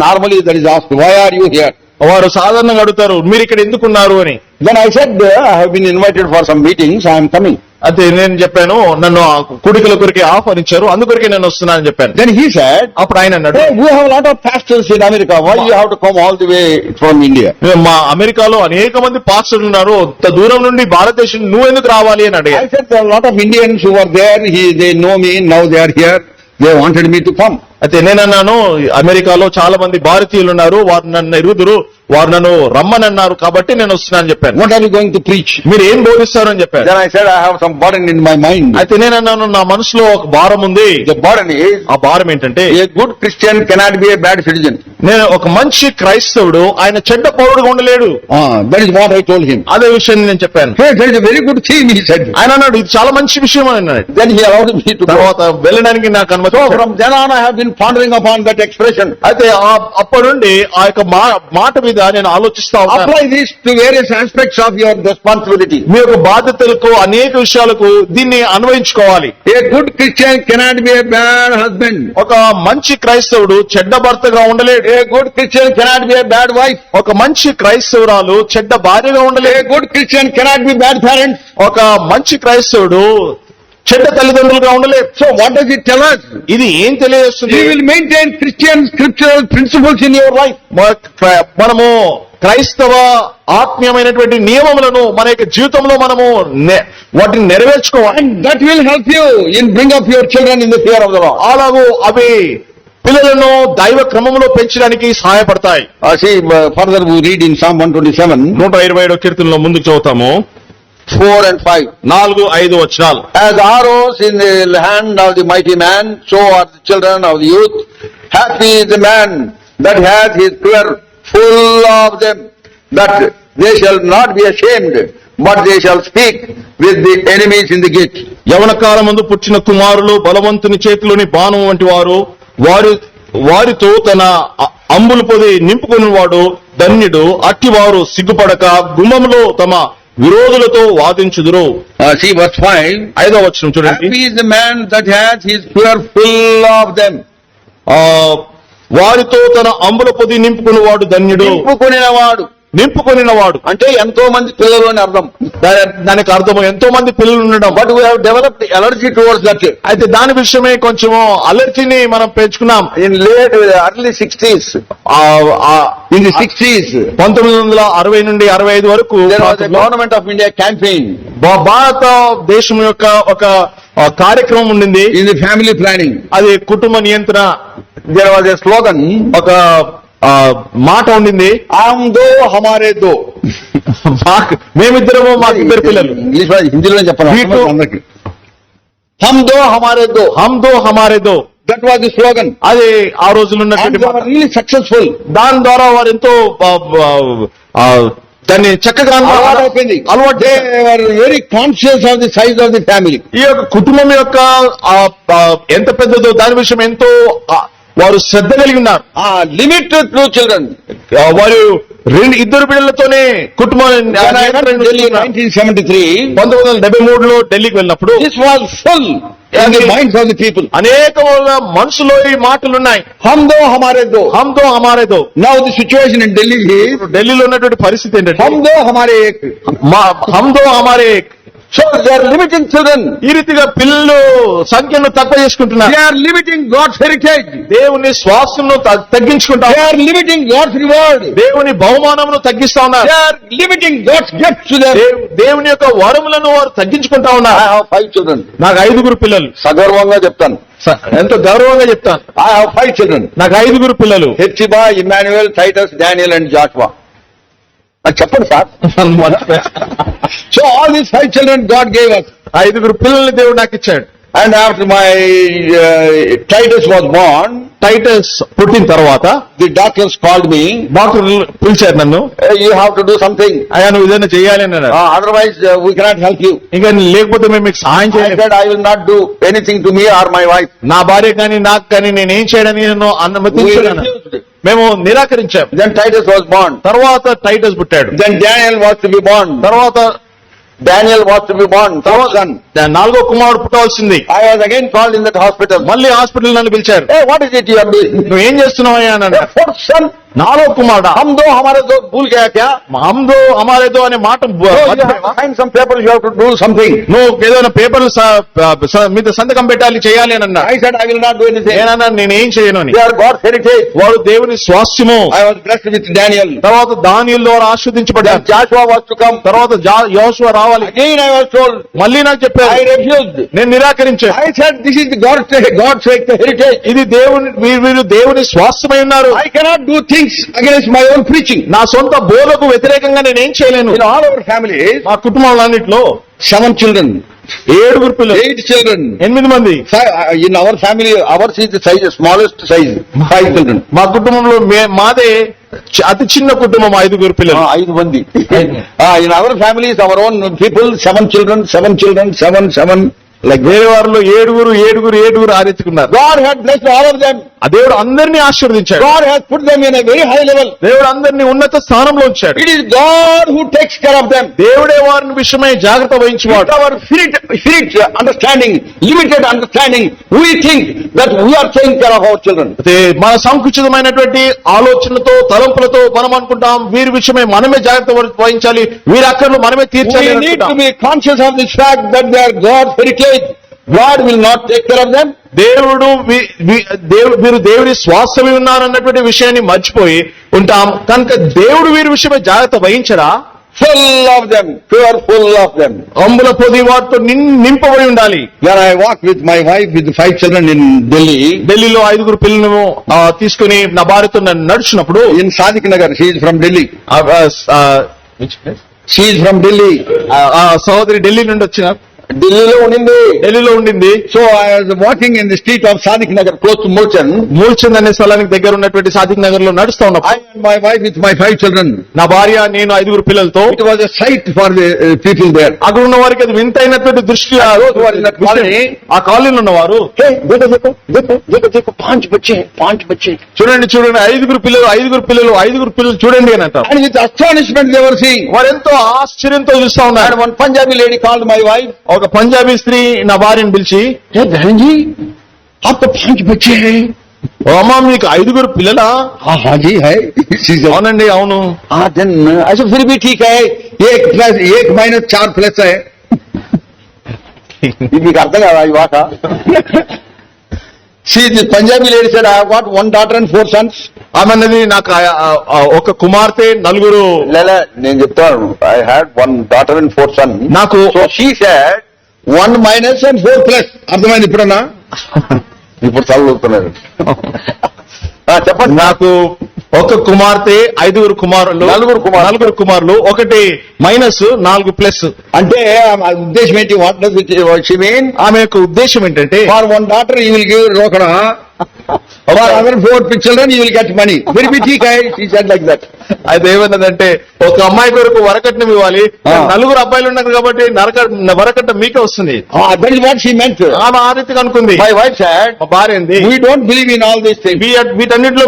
Normally that is asked, why are you here? వారు సాధారణంగా అడుగుతారు, మీరు ఇక్కడ ఎందుకున్నారు అని. Then I said, I have been invited for some meetings, I am coming. అయితే నేను చెప్పాను, నన్ను కుడికల కొరికి ఆహ్వానించారు, అందుకొరకే నేను వస్తున్నానని చెప్పాను. Then he said, అప్పుడు ఆయన అన్నాడు, hey, we have a lot of pastors in America, why you have to come all the way from India? మా అమెరికాలో అనేక మంది పాస్టర్లు ఉన్నారు, ఇంత దూరం నుండి భారతదేశం నువ్వెందుకు రావాలి అని అడిగాను. I said, there are a lot of Indians who were there, they know me, now they are here, they wanted me to come. అయితే నేనన్నాను, అమెరికాలో చాలా మంది భారతీయులు ఉన్నారు, వారు నన్ను ఎరుగుదురు, వారు నన్ను రమ్మనన్నారు కాబట్టి నేను వస్తున్నానని చెప్పాను. What are you going to preach? మీరు ఏం బోధిస్తారని చెప్పాను. Then I said, I have some burden in my mind. అయితే నేనన్నాను, నా మనసులో ఒక భారం ఉంది. The burden is, ఆ భారం ఏంటంటే, a good Christian cannot be a bad citizen. నేను ఒక మంచి క్రైస్తవుడు ఆయన చెడ్డ పౌరుడుగా ఉండలేడు. That is what I told him. అదే విషయాన్ని నేను చెప్పాను. Hey, that is a very good thing, he said. ఆయన అన్నాడు, ఇది చాలా మంచి విషయం అని అన్నాడు. Then he allowed me to go. తర్వాత వెళ్ళడానికి నాకు అనుమతి So ఇచ్చాడు. from then on, I have been pondering upon that expression. అయితే అప్పటి నుండి ఆ యొక్క మాట మీద నేను ఆలోచిస్తా ఉన్నాను. Apply this to various aspects of your responsibility. మీ యొక్క బాధ్యతలకు అనేక విషయాలకు దీన్ని అన్వయించుకోవాలి. A good Christian cannot be a bad husband. ఒక మంచి క్రైస్తవుడు చెడ్డ భర్తగా ఉండలేడు. A good Christian cannot be a bad wife. ఒక మంచి క్రైస్తవురాలు చెడ్డ భార్యగా A ఉండలేదు. good Christian cannot be bad parents. ఒక మంచి క్రైస్తవుడు చెడ్డ తల్లిదండ్రులుగా ఉండలేదు. So what does it tell us? ఇది ఏం తెలియజేస్తుంది? You will maintain Christian scriptural principles in your life. మనము క్రైస్తవ ఆత్మీయమైనటువంటి నియమములను మన యొక్క జీవితంలో మనము వాటిని నెరవేర్చుకోవాలి. And that will help you in bring up your children in the fear of the Lord. అలాగూ అవి పిల్లలను దైవ క్రమంలో పెంచడానికి సహాయపడతాయి. See, further we read in Psalm 127, 127వ కీర్తనలో ముందుకు చదువుతాము. 4 and 5. 4-5 వచనాలు. As arrows in the hand of the mighty man, so are the children of the youth. Happy is the man that has his quiver full of them, that they shall not be ashamed, but they shall speak with the enemies in the gate. యవన కాలమందు పుట్టిన కుమారులు బలవంతుని చేతిలోని బాణం వంటి వారు, వారితో తన అంబులు పొది నింపుకునేవాడు ధన్యుడు. అట్టివారు సిగ్గుపడక గుమ్మములో తమ విరోధులతో వాదించుదురు. See verse 5. 5వ వచనం చూడండి. Happy is the man that has his quiver full of them. వారితో తన అంబుల పొది నింపుకునేవాడు ధన్యుడు. నింపుకునేవాడు. నింపుకొనినవాడు. అంటే ఎంతో మంది పిల్లలు అని అర్థం. దానికి అర్థము ఎంతో మంది పిల్లలు ఉండడం. But we have developed allergy towards that. అయితే దాని విషయమే కొంచెము అలర్జీని మనం పెంచుకున్నాం. In late early 60s, in the 60s 1960 నుండి 65 వరకు there was a government of India campaign భారతదేశం యొక్క ఒక కార్యక్రమం ఉండింది. in the family planning. అది కుటుంబ నియంత్రణ. There was a slogan, ఒక మాట ఉండింది, हम दो हमारे दो. మేమిద్దరము మాకు ఇద్దరు పిల్లలు. ఇంగ్లీష్ హిందీలో చెప్పాలి అందరికి. हम दो हमारे दो, హమ్ దో హమారే దో. that was the slogan. అది ఆ రోజుల్లో And ఉన్నటువంటి they మాట. were really successful. దాని ద్వారా వారు ఎంతో దాన్ని చక్కగా అలవాటైపోయింది. అలవాటు They చేశారు. were very conscious of the size of the family. ఈ యొక్క కుటుంబం యొక్క ఎంత పెద్దదో దాని విషయం ఎంతో వారు శ్రద్ధ కలిగి ఉన్నారు. Limited to children. వారు ఇద్దరు బిడ్డలతోనే కుటుంబం When I went to Delhi in 1973, 1973లో ఢిల్లీకి వెళ్ళినప్పుడు this was full in the minds of the people. అనేక మనసులో ఈ మాటలు ఉన్నాయి. हम दो हमारे दो. హమ్ దో హమారే దో. Now the situation in Delhi is ఢిల్లీలో ఉన్నటువంటి పరిస్థితి ఏంటంటే हम दो हमारे एक. హమ్ దో హమారే ఏక్. So they are limiting children. ఈ రీతిగా పిల్లలు సంఖ్యను తక్కువ చేసుకుంటున్నారు. They are limiting God's heritage. దేవుని శ్వాసను తగ్గించుకుంటారు. They are limiting God's reward. దేవుని బహుమానమును తగ్గిస్తా ఉన్నారు. They are limiting God's gifts to them. దేవుని యొక్క వరములను వారు తగ్గించుకుంటా I ఉన్నారు. have 5 children. నాకు 5 పిల్లలు. సగర్వంగా చెప్తాను. ఎంతో గౌరవంగా చెప్తాను. I have 5 children. నాకు 5 పిల్లలు. Hephzibah, Emmanuel, Titus, Daniel and Joshua. చెప్పండి sir. So all these 5 children God gave us. 5 పిల్లల్ని దేవుడు నాకు ఇచ్చాడు. And after my Titus was born, Titus పుట్టిన తర్వాత the doctors called me. Doctor పిలిచారు నన్ను. You have to do something. అయ్యా నువ్వు ఏదైనా చేయాలి అని అన్నారు. Otherwise we cannot help you. ఇంకా లేకపోతే మేము మీకు సహాయం I చేయలేము. said I will not do anything to me or my wife. నా భార్య కానీ నాకు కానీ నేనేం చేయడానికి నేను We అనుమతించాను. refused. మేము నిరాకరించాం. Then Titus was born. తర్వాత టైటస్ పుట్టాడు. Then Daniel was to be born. తర్వాత Daniel was to be born. Third son. 4వ కుమారుడు పుట్టవలసింది. I was again called in that hospital. మళ్ళీ హాస్పిటల్ నన్ను పిలిచారు. Hey, what is it you are doing? నువ్వు ఏం చేస్తున్నావయ్యా అని అన్నారు. Fourth son. 4వ కుమారుడా. हम दो हमारे दो भूल गया क्या? హమ్ దో హమారే దో అనే మాట No, you have to find some papers. You have to do something. నువ్వు ఏదైనా పేపర్లు మీద సంతకం పెట్టాలి చేయాలి అని అన్నా. I said I will not do anything. నేనన్నా నేనేం చేయను అని. They are God's heritage. వాడు దేవుని స్వాస్థ్యము. I was blessed with Daniel. తర్వాత దానియేలు ద్వారా Then ఆశీర్వదించబడ్డారు. Joshua was to come. తర్వాత యోషువ రావాలి. Again I was told. మళ్ళీ నాకు చెప్పారు. I refused. నేను నిరాకరించాను. I said this is the God's heritage. ఇది వీరు దేవుని స్వాస్థ్యమై ఉన్నారు. I cannot do things against my own preaching. నా సొంత బోధకు వ్యతిరేకంగా నేనేం చేయలేను. In all our families, మా కుటుంబాలన్నింటిలో 7 children, 7 పిల్లలు, 8 children. 8 మంది. In our family, ours is the size, smallest size, 5 children. మా కుటుంబంలో మాదే అతి చిన్న కుటుంబం, 5 పిల్లలు. 5 మంది. In our families, our own people, 7 children, 7. Like వేరే వారిలో 7 ఆరెత్తుకున్నారు. God had blessed all of them. ఆ దేవుడు అందరినీ ఆశీర్వదించాడు. God has put them in a very high level. దేవుడు అందరినీ ఉన్నత స్థానంలో ఉంచాడు. It is God who takes care of them. దేవుడే వారిని విషయమై జాగ్రత్త వహించేవాడు. With our finite understanding, limited understanding, we think that we are taking care of our children. మన సంకుచితమైనటువంటి ఆలోచనలతో తలంపులతో మనం అనుకుంటాం వీరి విషయమై మనమే జాగ్రత్త వహించాలి, వీరి అక్కర్లు మనమే తీర్చాలి. We need to be conscious of this fact that they are God's heritage. God will not take care of them. దేవుడు వీరు దేవుని స్వాస్థ్యమై ఉన్నారన్నటువంటి విషయాన్ని మర్చిపోయి ఉంటాం కనుక దేవుడు వీరి విషయమై జాగ్రత్త వహించరా? Full of them, pure full of them. అంబుల పొది వాటితో నింపబడి ఉండాలి. When I walked with my wife with 5 children in Delhi, ఢిల్లీలో 5 పిల్లలను తీసుకుని నా భార్యతో నడుచున్నప్పుడు, in Sadik Nagar, she is from Delhi. She is from Delhi. సహోదరి ఢిల్లీ నుండి వచ్చిన ఢిల్లీలో ఉండింది. So I was walking in the street of Sadik Nagar close to Moolchand అనే స్థలానికి దగ్గర ఉన్నటువంటి సాదిక్ నగర్ లో నడుస్తా ఉన్నప్పుడు, I and my wife with my 5 children. నా భార్య నేను 5 పిల్లలతో, It was a sight for the people there. అక్కడ ఉన్న వారికి అది వింతైనటువంటి దృష్టి. those who are in that colony, ఆ కాలనీలో ఉన్నవారు, hey, देखो 5 बच्चे. చూడండి 5 పిల్లలు చూడండి అని అంటారు. And with astonishment they were seeing. వారెంతో ఆశ్చర్యంతో చూస్తా And ఉన్నారు. one Punjabi lady called my wife. ఒక పంజాబీ స్త్రీ నా భార్యను పిలిచి, Hey बहन जी, आपको 5 बच्चे हैं. ఓ అమ్మా మీకు 5 పిల్లలా? हाँ जी है. She said, అవునండి అవును. हाँ then अच्छा फिर भी ठीक है. एक माइनस 4 प्लस है. ఇది మీకు అర్థం కదా ఈ భాష? See, the Punjabi lady said, I have got 1 daughter and 4 sons. ఆమె అన్నది నాకు ఒక కుమార్తె 4 లేలే నేను చెప్తాను. I had 1 daughter and 4 sons. నాకు So she said 1 minus and 4 plus. అర్థమైంది ఇప్పుడన్నా? ఇప్పుడు చదువుతున్నారు. చెప్పండి. నాకు ఒక కుమార్తె 5 కుమారులు, 4 కుమారులు, 1 మైనస్ 4 ప్లస్. అంటే ఆ ఉద్దేశం ఏంటి? What does she mean? ఆమె యొక్క ఉద్దేశం ఏంటంటే for 1 daughter you will give rokada, for other 4 children you will get money. Very be ठीक है. She said like that. అది ఏమన్నదంటే ఒక అమ్మాయి కొరకు వరకట్నం ఇవ్వాలి, 4 అబ్బాయిలు ఉన్నారు కాబట్టి వరకట్నం మీకే వస్తుంది. That is what she meant. ఆమె ఆ రీతిగా అనుకుంది. My wife said, మా భార్య ఏంది, we don't believe in all these things. వీటన్నిటిలో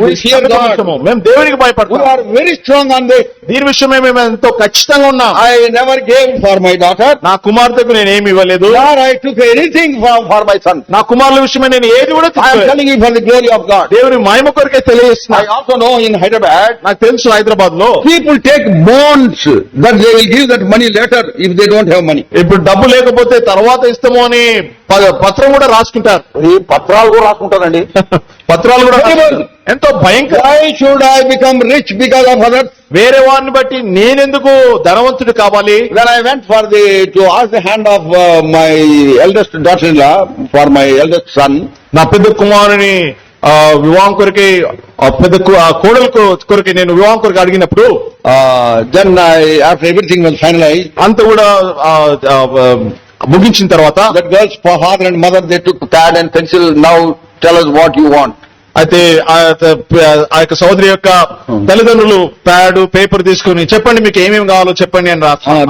We fear God. మేము దేవునికి We భయపడతాం. are very strong on this. దీని విషయమే మేము ఎంతో ఖచ్చితంగా ఉన్నాం. I never gave for my daughter, నా కుమార్తెకు నేను ఏమి ఇవ్వలేదు, nor I took anything for my son. నా కుమారుల విషయమే నేను ఏది కూడా I am telling you for the glory of God. దేవుని మహిమ కొరకే తెలియజేస్తున్నా. I also know in Hyderabad, నాకు తెలుసు హైదరాబాద్ లో people take bonds that they will give that money later if they don't have money. ఇప్పుడు డబ్బు లేకపోతే తర్వాత ఇస్తాము అని పత్రం కూడా రాసుకుంటారు. ఈ పత్రాలు కూడా రాసుకుంటారండి. పత్రాలు కూడా రాసుకుంటారు. ఎంతో భయంకర. Why should I become rich because of others? వేరే వారిని బట్టి నేనెందుకు ధనవంతుడు కావాలి? When I went to ask the hand of my eldest daughter-in-law for my eldest son, నా పెద్ద కుమారుని వివాహం కొరకే, పెద్ద కోడలు కొరకే నేను వివాహం కొరకు అడిగినప్పుడు, then after everything was finalized, అంత కూడా ముగించిన తర్వాత that girl's father and mother, they took pad and pencil. Now tell us what you want. అయితే ఆ యొక్క సోదరి యొక్క తల్లిదండ్రులు ప్యాడ్ పేపర్ తీసుకుని చెప్పండి మీకు ఏమేమి కావాలో చెప్పండి అని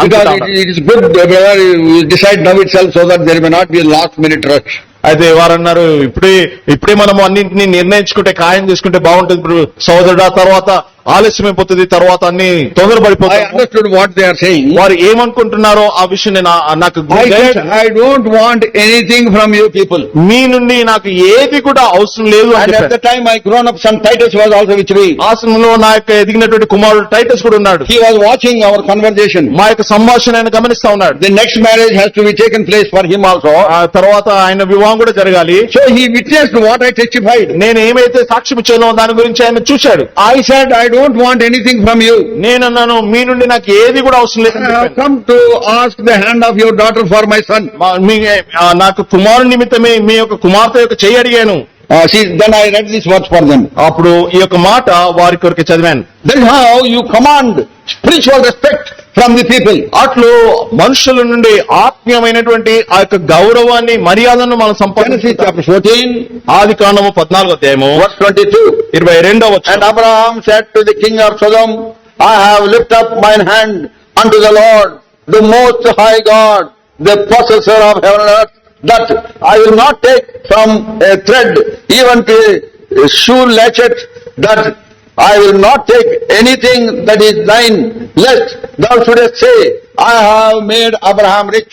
Because it is good, brother, you decide now itself so that there may not be a last minute rush. అయితే వారు అన్నారు ఇప్పుడే మనం అన్నింటినీ నిర్ణయించుకుంటే ఖాయం చేసుకుంటే బాగుంటుంది. ఇప్పుడు సోదరుడు తర్వాత ఆలస్యమైపోతుంది, తర్వాత అన్ని I తొందరపడిపోతాయి. understood what they are saying. వారు ఏమనుకుంటున్నారో ఆ విషయం నేను నాకు I said, I don't want anything from you people. మీ నుండి నాకు ఏది కూడా అవసరం లేదు అని And at చెప్పారు. the time my grown up son Titus was also with me. ఆశ్రమంలో నా యొక్క ఎదిగినటువంటి కుమారుడు టైటస్ కూడా ఉన్నాడు. He was watching our conversation. మా యొక్క సంభాషణ ఆయన గమనిస్తా ఉన్నాడు. The next marriage has to be taken place for him also. ఆ తర్వాత ఆయన వివాహం కూడా జరగాలి. So he witnessed what I testified. నేను ఏమైతే సాక్ష్యం ఇచ్చానో దాని గురించి ఆయన చూశాడు. I said, I don't want anything from you. నేనన్నాను మీ నుండి నాకు ఏది కూడా అవసరం I లేదని have చెప్పాను. come to ask the hand of your daughter for my son. నాకు కుమారుని నిమిత్తమే మీ యొక్క కుమార్తె యొక్క చెయ్యి అడిగాను. Then I read these words for them. అప్పుడు ఈ యొక్క మాట వారి కొరకు చదివాను. Then how you command spiritual respect from the people. అట్లు మనుషుల నుండి ఆత్మీయమైనటువంటి ఆ యొక్క గౌరవాన్ని మర్యాదను మనం Genesis సంపాదించాలి. chapter 14, ఆదికాండము 14 verse 22. 22 And Abraham said to the king of Sodom, I have lifted up mine hand unto the Lord, the most high God, the possessor of heaven and earth, that I will not take from a thread, even to a shoe latchet, that I will not take anything that is thine, lest thou shouldest say, I have made Abraham rich.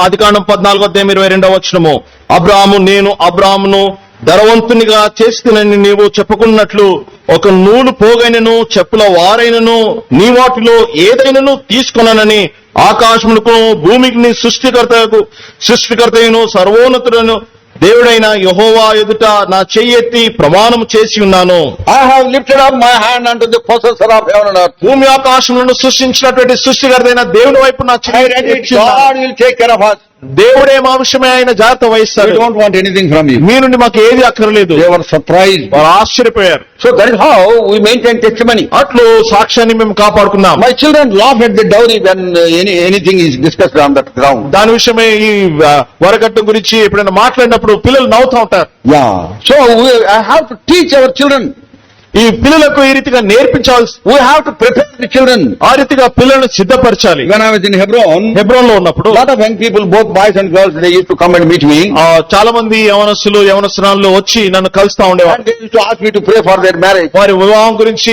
ఆదికాండం 14:22 నేను అబ్రాహామును ధనవంతునిగా చేస్తునని నీవు చెప్పుకున్నట్లు ఒక నూలు పోగైనను చెప్పుల వారైనను నీ వాటిలో ఏదైనాను తీసుకొననని ఆకాశమునకు భూమికి సృష్టికర్తయును సర్వోన్నతుడను దేవుడైన యెహోవా ఎదుట నా చెయ్యెత్తి ప్రమాణం చేసి ఉన్నాను. I have lifted up my hand unto the possessor of heaven and earth. భూమి ఆకాశములను సృష్టించినటువంటి సృష్టికర్తైన దేవుని వైపు నా I read it, God will take care of us. దేవుడే మా విషయమే ఆయన జాగ్రత్త We వహిస్తాడు. don't want anything from you. మీ నుండి మాకు ఏది అక్కర్లేదు. They were surprised. వారు ఆశ్చర్యపోయారు. So that is how we maintain testimony. అట్లు సాక్ష్యాన్ని మేము కాపాడుకున్నాం. My children laugh at the dowry when anything is discussed on that ground. దాని విషయమే ఈ వరకట్నం గురించి ఎప్పుడైనా మాట్లాడినప్పుడు పిల్లలు నవ్వుతూ ఉంటారు. Yeah. So I have to teach our children. ఈ పిల్లలకు ఈ రీతిగా నేర్పించాల్సి, We have to prepare the children. ఆ రీతిగా పిల్లలను సిద్ధపరచాలి. When I was in Hebron, Hebron లో ఉన్నప్పుడు a lot of young people, both boys and girls, they used to come and meet me. చాలా మంది యవనస్తురాలు వచ్చి నన్ను కలుస్తా ఉండేవారు. And they used to ask me to pray for their marriage. వారి వివాహం గురించి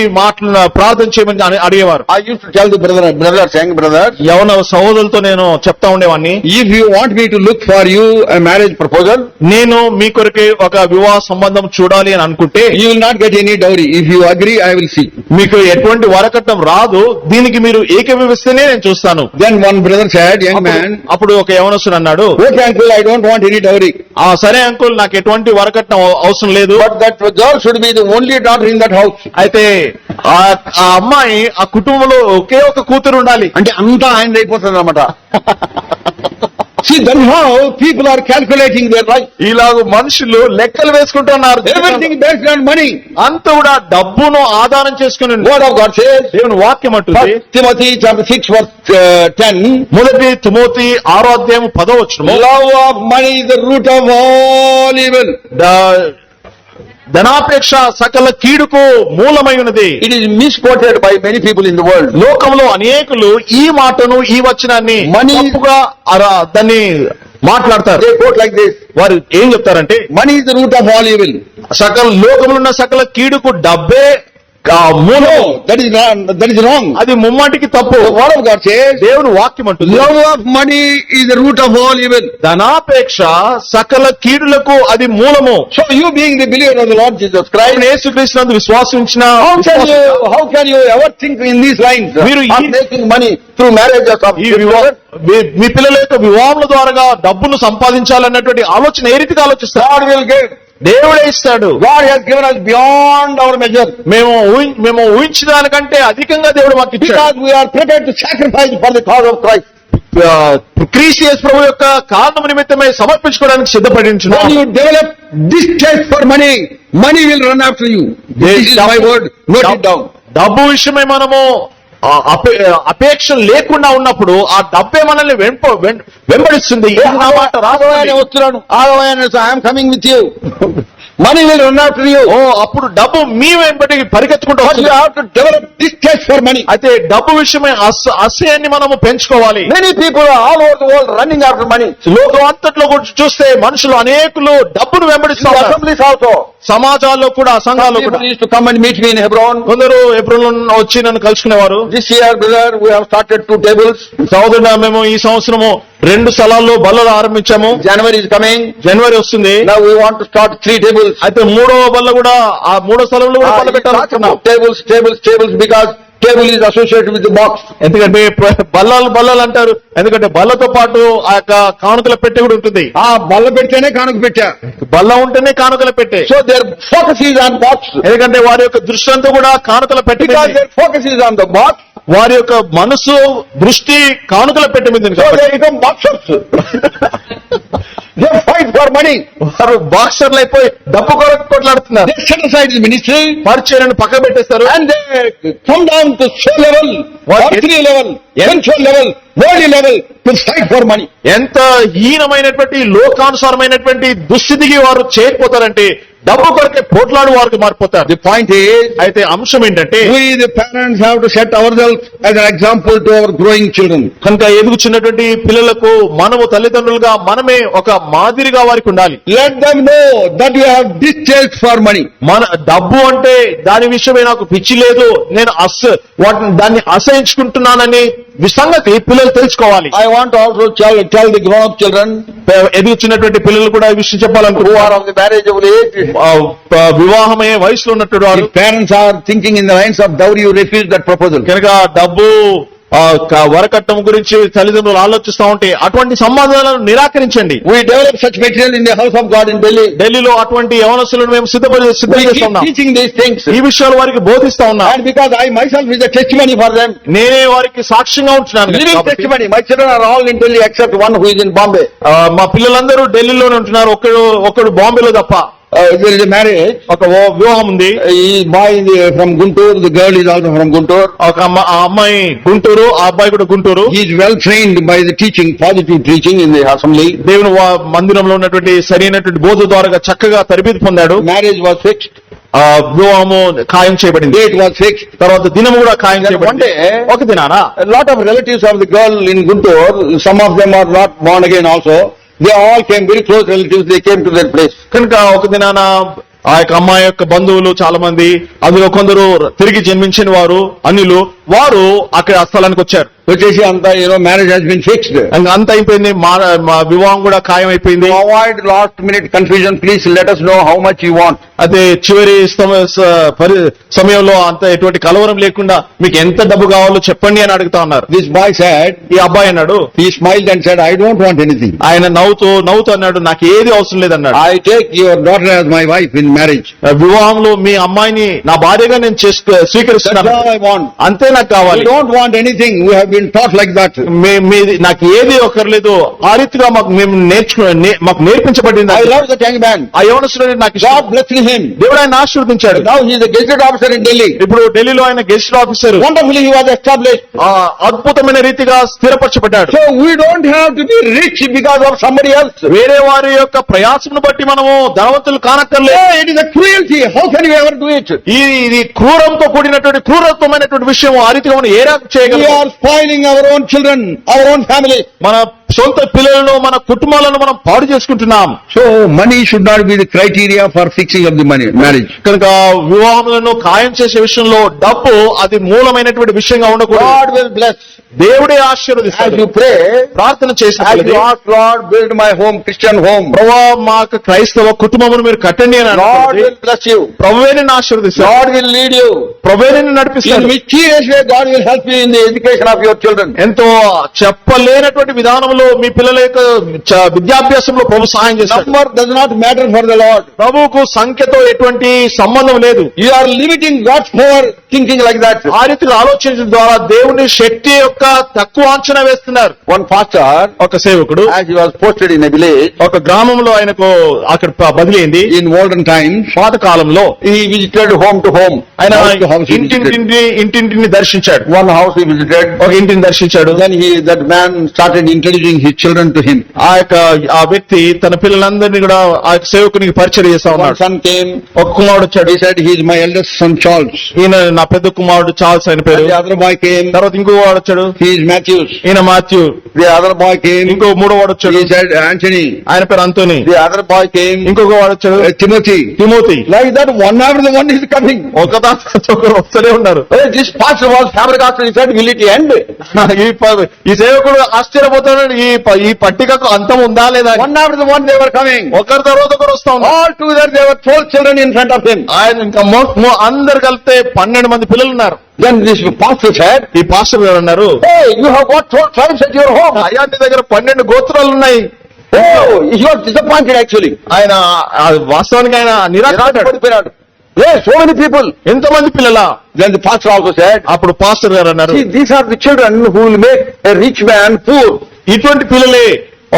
ప్రార్థన చేయమని అడిగేవారు. I used to tell the brothers, young brothers, యవన సహోదరులతో నేను చెప్తా ఉండేవాడిని, if you want me to look for you a marriage proposal, నేను మీ కొరకే ఒక వివాహ సంబంధం చూడాలి అని అనుకుంటే you will not get any dowry. If you agree, I will see. మీకు ఎటువంటి వరకట్నం రాదు, దీనికి మీరు ఏకీభవిస్తేనే నేను చూస్తాను. Then one brother said, young man, అప్పుడు ఒక యవనస్తుడు అన్నాడు, okay uncle, I don't want any dowry. సరే అంకుల్, నాకు ఎటువంటి వరకట్నం అవసరం లేదు, But that girl should be the only daughter in that house. అయితే ఆ అమ్మాయి ఆ కుటుంబంలో ఒకే ఒక కూతురు ఉండాలి. అంటే అంతా ఆయన అయిపోతుంది అనమాట. See, that's how people are calculating their life. ఇలాగ మనుషులు లెక్కలు వేసుకుంటున్నారు. Everything based on money. అంత కూడా డబ్బును ఆధారం చేసుకుని. Word of God says, దేవుని వాక్యం అంటుంది, Timothy chapter 6 verse 10, మొదటి తిమోతి 6వ అధ్యాయం 10వ వచనం, love of money is the root of all evil. ధనాపేక్ష సకల కీడుకు మూలమై ఉన్నది. It is misquoted by many people in the world. లోకంలో అనేకులు ఈ మాటను, ఈ వచనాన్ని తప్పుగా దాన్ని మాట్లాడతారు. They quote like this, వారు ఏం చెప్తారంటే, money is the root of all evil. సకల లోకంలో ఉన్న సకల కీడుకు డబ్బే మూలం. No, that is wrong. అది ముమ్మాటికి తప్పు. The word of God says, దేవుని వాక్యం అంటుంది, love of money is the root of all evil. ధనాపేక్ష సకల కీడులకు అది మూలము. So you being the believer of the Lord Jesus Christ, యేసుక్రీస్తునందు విశ్వాసించిన how can you ever think in these lines మీరు of making money through marriage or something? మీ పిల్లల యొక్క వివాహముల ద్వారా డబ్బును సంపాదించాలన్నటువంటి ఆలోచన ఏ రీతిగా ఆలోచిస్తారు? God will give. దేవుడే ఇస్తాడు. God has given us beyond our measure. మేము ఊహించిన దానికంటే అధికంగా దేవుడు మాకు ఇచ్చాడు. Because we are prepared to sacrifice for the cause of Christ. క్రీస్తు యేసు ప్రభు యొక్క కారణం నిమిత్తమై సమర్పించుకోవడానికి సిద్ధపడి ఉంటున్నాం. When you develop this taste for money, money will run after you. This is my word. Note it down. డబ్బు విషయమై మనము అపేక్ష లేకుండా ఉన్నప్పుడు ఆ డబ్బే మనల్ని వెంబడిస్తుంది. వస్తున్నాను, I'm coming with you. Money will run after you. అప్పుడు డబ్బు మీ వెంబడి పరిగెత్తుకుంటూ But you have to develop this taste for money. అయితే డబ్బు విషయమై అసహ్యాన్ని మనము పెంచుకోవాలి. Many people are all over the world running after money. లోకం అంతట్లో చూస్తే మనుషులు అనేకులు డబ్బును వెంబడిస్తారు. Assemblies also. సమాజాల్లో కూడా, సంఘాల్లో కూడా. People used to come and meet me in Hebron. కొందరు హెబ్రోన్ వచ్చి నన్ను కలుసుకునేవారు. This year, brother, we have started 2 tables. సోదరుడా, మేము ఈ సంవత్సరము 2 స్థలాల్లో బల్లలు ఆరంభించాము. January is coming. జనవరి వస్తుంది. Now we want to start 3 tables. అయితే 3వ బల్ల కూడా, ఆ 3వ స్థలంలో కూడా బల్ల పెట్టాలనుకున్నాం. Tables because table is associated with the box. ఎందుకంటే బల్లలు అంటారు, ఎందుకంటే బల్లతో పాటు ఆ యొక్క కానుకల పెట్టె కూడా ఉంటుంది. ఆ బల్ల పెడితేనే కానుక పెట్టా. బల్ల ఉంటేనే కానుకల పెట్టె. So their focus is on box. ఎందుకంటే వారి యొక్క దృష్టి అంతా కూడా కానుకల పెట్టె. Because their focus is on the box. వారి యొక్క మనసు దృష్టి కానుకల పెట్టె మీద. So they become boxers. They fight for money. వారు బాక్సర్లు అయిపోయి డబ్బు కొరకు కొట్లాడుతున్నారు. They set aside the ministry. పరిచర్యను పక్క పెట్టేస్తారు. And they come down to soul level, earthly level, sensual level, worldly level to fight for money. ఎంత హీనమైనటువంటి లోకానుసారమైనటువంటి దుస్థితికి వారు చేరిపోతారంటే డబ్బు కొరకే పోట్లాడు వారికి మారిపోతారు. The point is, అయితే అంశం ఏంటంటే, we the parents have to set ourselves as an example to our growing children. కనుక ఎదుగుచున్నటువంటి పిల్లలకు మనము తల్లిదండ్రులుగా మనమే ఒక మాదిరిగా వారికి ఉండాలి. Let them know that you have distaste for money. మన డబ్బు అంటే దాని విషయమే నాకు పిచ్చి లేదు, నేను దాన్ని అసహించుకుంటున్నానని సంగతి పిల్లలు తెలుసుకోవాలి. I want to also tell the grown up children, ఎదుగుచున్నటువంటి పిల్లలు కూడా ఈ విషయం చెప్పాలనుకుంటున్నారు. who are of the marriageable age. వివాహమయ్యే వయసులో ఉన్నట్టు వారు. Parents are thinking in the lines of dowry, you refuse that proposal. కనుక డబ్బు వరకట్నం గురించి తల్లిదండ్రులు ఆలోచిస్తూ ఉంటే అటువంటి సంబంధాలను నిరాకరించండి. We develop such material in the house of God in Delhi. ఢిల్లీలో అటువంటి యవనస్తులను మేము సిద్ధపరుస్తున్నాం. Teaching these things. ఈ విషయాలు వారికి బోధిస్తా ఉన్నాం. And because I myself is a testimony for them. నేనే వారికి సాక్ష్యంగా ఉంటున్నాను. Living testimony. My children are all in Delhi except one who is in Bombay. మా పిల్లలందరూ ఢిల్లీలోనే ఉంటున్నారు, ఒకడు బాంబేలో తప్ప. There is a marriage. ఒక వివాహం ఉంది. Boy from Guntur, the girl is also from Guntur. ఒక అమ్మాయి గుంటూరు, ఆ అబ్బాయి కూడా Guntur. He is well trained by the teaching, positive teaching in the assembly. దేవుని మందిరంలో ఉన్నటువంటి సరైనటువంటి బోధ ద్వారా చక్కగా తరబేతి పొందాడు. Marriage was fixed. వివాహము ఖాయం చేయబడింది. Date was fixed. తర్వాత దినము కూడా ఖాయం Then చేయబడింది. one day, ఒక దినాన a lot of relatives of the girl in Guntur, some of them are not born again also, they all came, very close relatives, they came to their place. కనుక ఒక దినాన ఆ యొక్క అమ్మాయి యొక్క బంధువులు చాలా మంది, అందులో కొందరు తిరిగి జన్మించిన వారు అన్యులు, వారు అక్కడ ఆ స్థలానికి వచ్చారు. వచ్చేసి అంతా, marriage has been fixed. ఇంకా అంత అయిపోయింది, మా వివాహం కూడా ఖాయం అయిపోయింది. To avoid last minute confusion, please let us know how much you want. అదే చివరి సమయంలో అంత ఎటువంటి కలవరం లేకుండా మీకు ఎంత డబ్బు కావాలో చెప్పండి అని అడుగుతా ఉన్నారు. This boy said, ఈ అబ్బాయి అన్నాడు, he smiled and said, I don't want anything. ఆయన నవ్వుతూ అన్నాడు, నాకు ఏది అవసరం లేదన్నాడు. I take your daughter as my wife in marriage. వివాహంలో మీ అమ్మాయిని నా భార్యగా నేను That's స్వీకరిస్తున్నాను, all I want. అంతే నాకు కావాలి. We don't want anything. We have been taught like that. నాకు ఏది ఒకర్లేదు, ఆ రీతిగా మాకు నేర్పించబడింది. I love that young man. ఆ యవనస్తుడు నాకు ఇష్టం. God blessed him. దేవుడు ఆయన ఆశీర్వదించాడు. Now he is a gazetted officer in Delhi. ఇప్పుడు ఢిల్లీలో ఆయన guest officer. Wonderfully he was established. అద్భుతమైన రీతిగా స్థిరపరచబడ్డాడు. So we don't have to be rich because of somebody else. వేరే వారి యొక్క ప్రయాసమును బట్టి మనము ధనవంతులు కానక్కర్లేదు. Yeah, it is a cruelty. How can you ever do it? ఇది క్రూరంతో కూడినటువంటి క్రూరత్వమైనటువంటి విషయం. ఆ రీతిగా మనం ఏ రకం We చేయగలం? are spoiling our own children, our own family. మన సొంత పిల్లలను, మన కుటుంబాలను మనం పాడు చేసుకుంటున్నాం. So money should not be the criteria for fixing of the marriage. కనుక వివాహములను ఖాయం చేసే విషయంలో డబ్బు అది మూలమైనటువంటి విషయంగా ఉండకూడదు. God will bless. దేవుడే As ఆశీర్వదిస్తాడు. you pray, ప్రార్థన as చేసిన you ask, Lord, build my home, Christian home. ప్రభువా మా యొక్క క్రైస్తవ కుటుంబమును మీరు కట్టండి అని Lord అనుకోండి. will bless you. ప్రభువే నిన్ను ఆశీర్వదిస్తాడు. God will lead you. ప్రభువే నిన్ను In నడిపిస్తాడు. mysterious way, God will help you in the education of your children. ఎంతో చెప్పలేనటువంటి విధానంలో మీ పిల్లల యొక్క విద్యాభ్యాసంలో ప్రభు సహాయం చేస్తాడు. Number does not matter for the Lord. ప్రభువుకు సంఖ్యతో ఎటువంటి సంబంధం లేదు. You are limiting God's power thinking like that. ఆ రీతిగా ఆలోచించడం ద్వారా దేవుని శక్తి యొక్క తక్కువ అంచనా వేస్తున్నారు. One pastor, ఒక సేవకుడు as he was posted in a village, ఒక గ్రామంలో ఆయనకు అక్కడ బదిలీ అయింది. in olden times, పాత కాలంలో he visited home to home. ఆయన House to house he visited. ఇంటింటిని దర్శించాడు. One house he visited. ఒక ఇంటిని దర్శించాడు. Then that man started introducing his children to him. ఆ వ్యక్తి తన పిల్లలందరినీ కూడా ఆ సేవకునికి పరిచయం చేస్తా One ఉన్నాడు. son came. ఒక కుమారుడు వచ్చాడు. He said, he is my eldest son Charles. ఈయన నా పెద్ద కుమారుడు చార్ల్స్ ఆయన పేరు. And the other boy came. తర్వాత ఇంకో వాడు వచ్చాడు. He is Matthews. ఈయన Matthew. The other boy came. ఇంకో మూడో వాడు వచ్చాడు. He said Anthony. ఆయన పేరు Anthony. The other boy came. ఇంకొక వాడు వచ్చాడు. Timothy. Timothy. Like that, one after the one is coming. ఒక తర్వాత ఒకరు వస్తూనే ఉన్నారు. This pastor was flabbergasted. He said, will it end? ఈ సేవకుడు ఆశ్చర్యపోతున్నాడు. ఈ పట్టికకు అంతం ఉందా లేదా? One after the one they were coming. ఒకరి తర్వాత ఒకరు వస్తా ఉన్నారు. All together there were 12 children in front of him. ఆయన ఇంకా అందరు కలిపితే 12 మంది పిల్లలు ఉన్నారు. Then this pastor said, ఈ పాస్టర్ గారు అన్నారు, hey, you have got 12 tribes at your home. అయ్యా నీ దగ్గర 12 గోత్రాలు ఉన్నాయి. Oh, he was disappointed actually. ఆయన వాస్తవానికి ఆయన నిరాశపడ్డాడు. Yes, so many people. ఎంతమంది పిల్లలా? Then the pastor also said, అప్పుడు పాస్టర్ గారు అన్నారు, see, these are the children who will make a rich man poor. ఇటువంటి పిల్లలే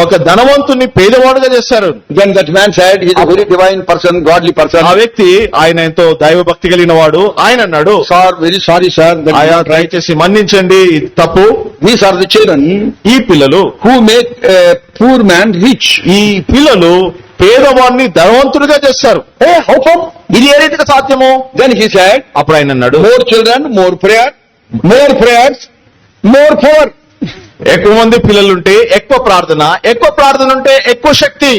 ఒక ధనవంతుని పేదవాడుగా చేస్తారు. Then that man said, he is a very divine person, godly person. ఆ వ్యక్తి ఆయన ఎంతో దైవ భక్తి కలిగిన వాడు. ఆయన అన్నాడు, Sir, very sorry sir, that ఆయా you tried. దయచేసి మన్నించండి, ఇది తప్పు. These are the children ఈ పిల్లలు who make a poor man rich. ఈ పిల్లలు పేదవాడిని ధనవంతుడిగా చేస్తారు. Hey, how come? ఇది ఏ రీతిగా సాధ్యము? Then he said, అప్పుడు ఆయన అన్నాడు, more children, more prayer, more prayers, more power. ఎక్కువ మంది పిల్లలుంటే ఎక్కువ ప్రార్థన ఉంటే ఎక్కువ శక్తి.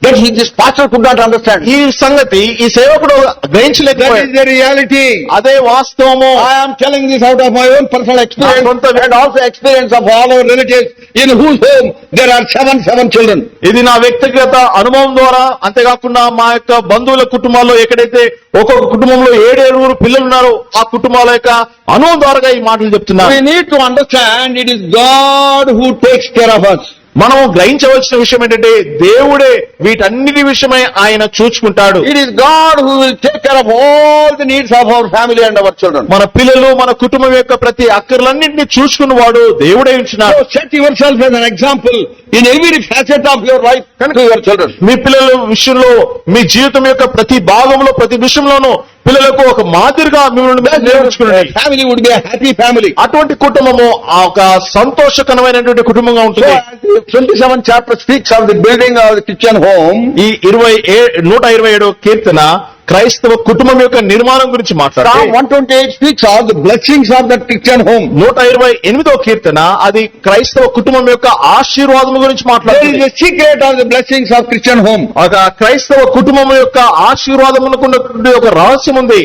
That this pastor could not understand. ఈ సంగతి ఈ సేవకుడు That గ్రహించలేకపోయాడు. is the reality. అదే వాస్తవము. I am telling this out of my own personal experience and also experience of all our relatives in whose home there are 7 children. ఇది నా వ్యక్తిగత అనుభవం ద్వారా, అంతేకాకుండా మా యొక్క బంధువుల కుటుంబాల్లో ఎక్కడైతే ఒక్కొక్క కుటుంబంలో 7 పిల్లలు ఉన్నారో ఆ కుటుంబాల యొక్క అనుభవం ద్వారా ఈ మాటలు చెప్తున్నా. We need to understand it is God who takes care of us. మనం గ్రహించవలసిన విషయం ఏంటంటే దేవుడే వీటన్నిటి విషయమై ఆయన చూసుకుంటాడు. It is God who will take care of all the needs of our family and our children. మన పిల్లలు మన కుటుంబం యొక్క ప్రతి అక్కర్లన్నింటినీ చూసుకున్నవాడు దేవుడే ఉంటున్నాడు. So set yourself as an example in every facet of your life to your children. మీ పిల్లల విషయంలో, మీ జీవితం యొక్క ప్రతి భాగంలో, ప్రతి విషయంలోనూ పిల్లలకు ఒక మాదిరిగా మిమ్మల్ని నేర్చుకునండి. Family would be a happy family. అటువంటి కుటుంబము ఒక సంతోషకరమైనటువంటి కుటుంబంగా So ఉంటుంది. as the 27th chapter speaks of the building of the Christian home, ఈ 127వ కీర్తన క్రైస్తవ కుటుంబం యొక్క నిర్మాణం గురించి Psalm మాట్లాడుతూ 128 speaks of the blessings of that Christian home. 128వ కీర్తన అది క్రైస్తవ కుటుంబం యొక్క ఆశీర్వాదం గురించి There is మాట్లాడుతుంది. a secret of the blessings of Christian home. ఒక క్రైస్తవ కుటుంబం యొక్క ఆశీర్వాదమునకున్నటువంటి ఒక రహస్యం ఉంది.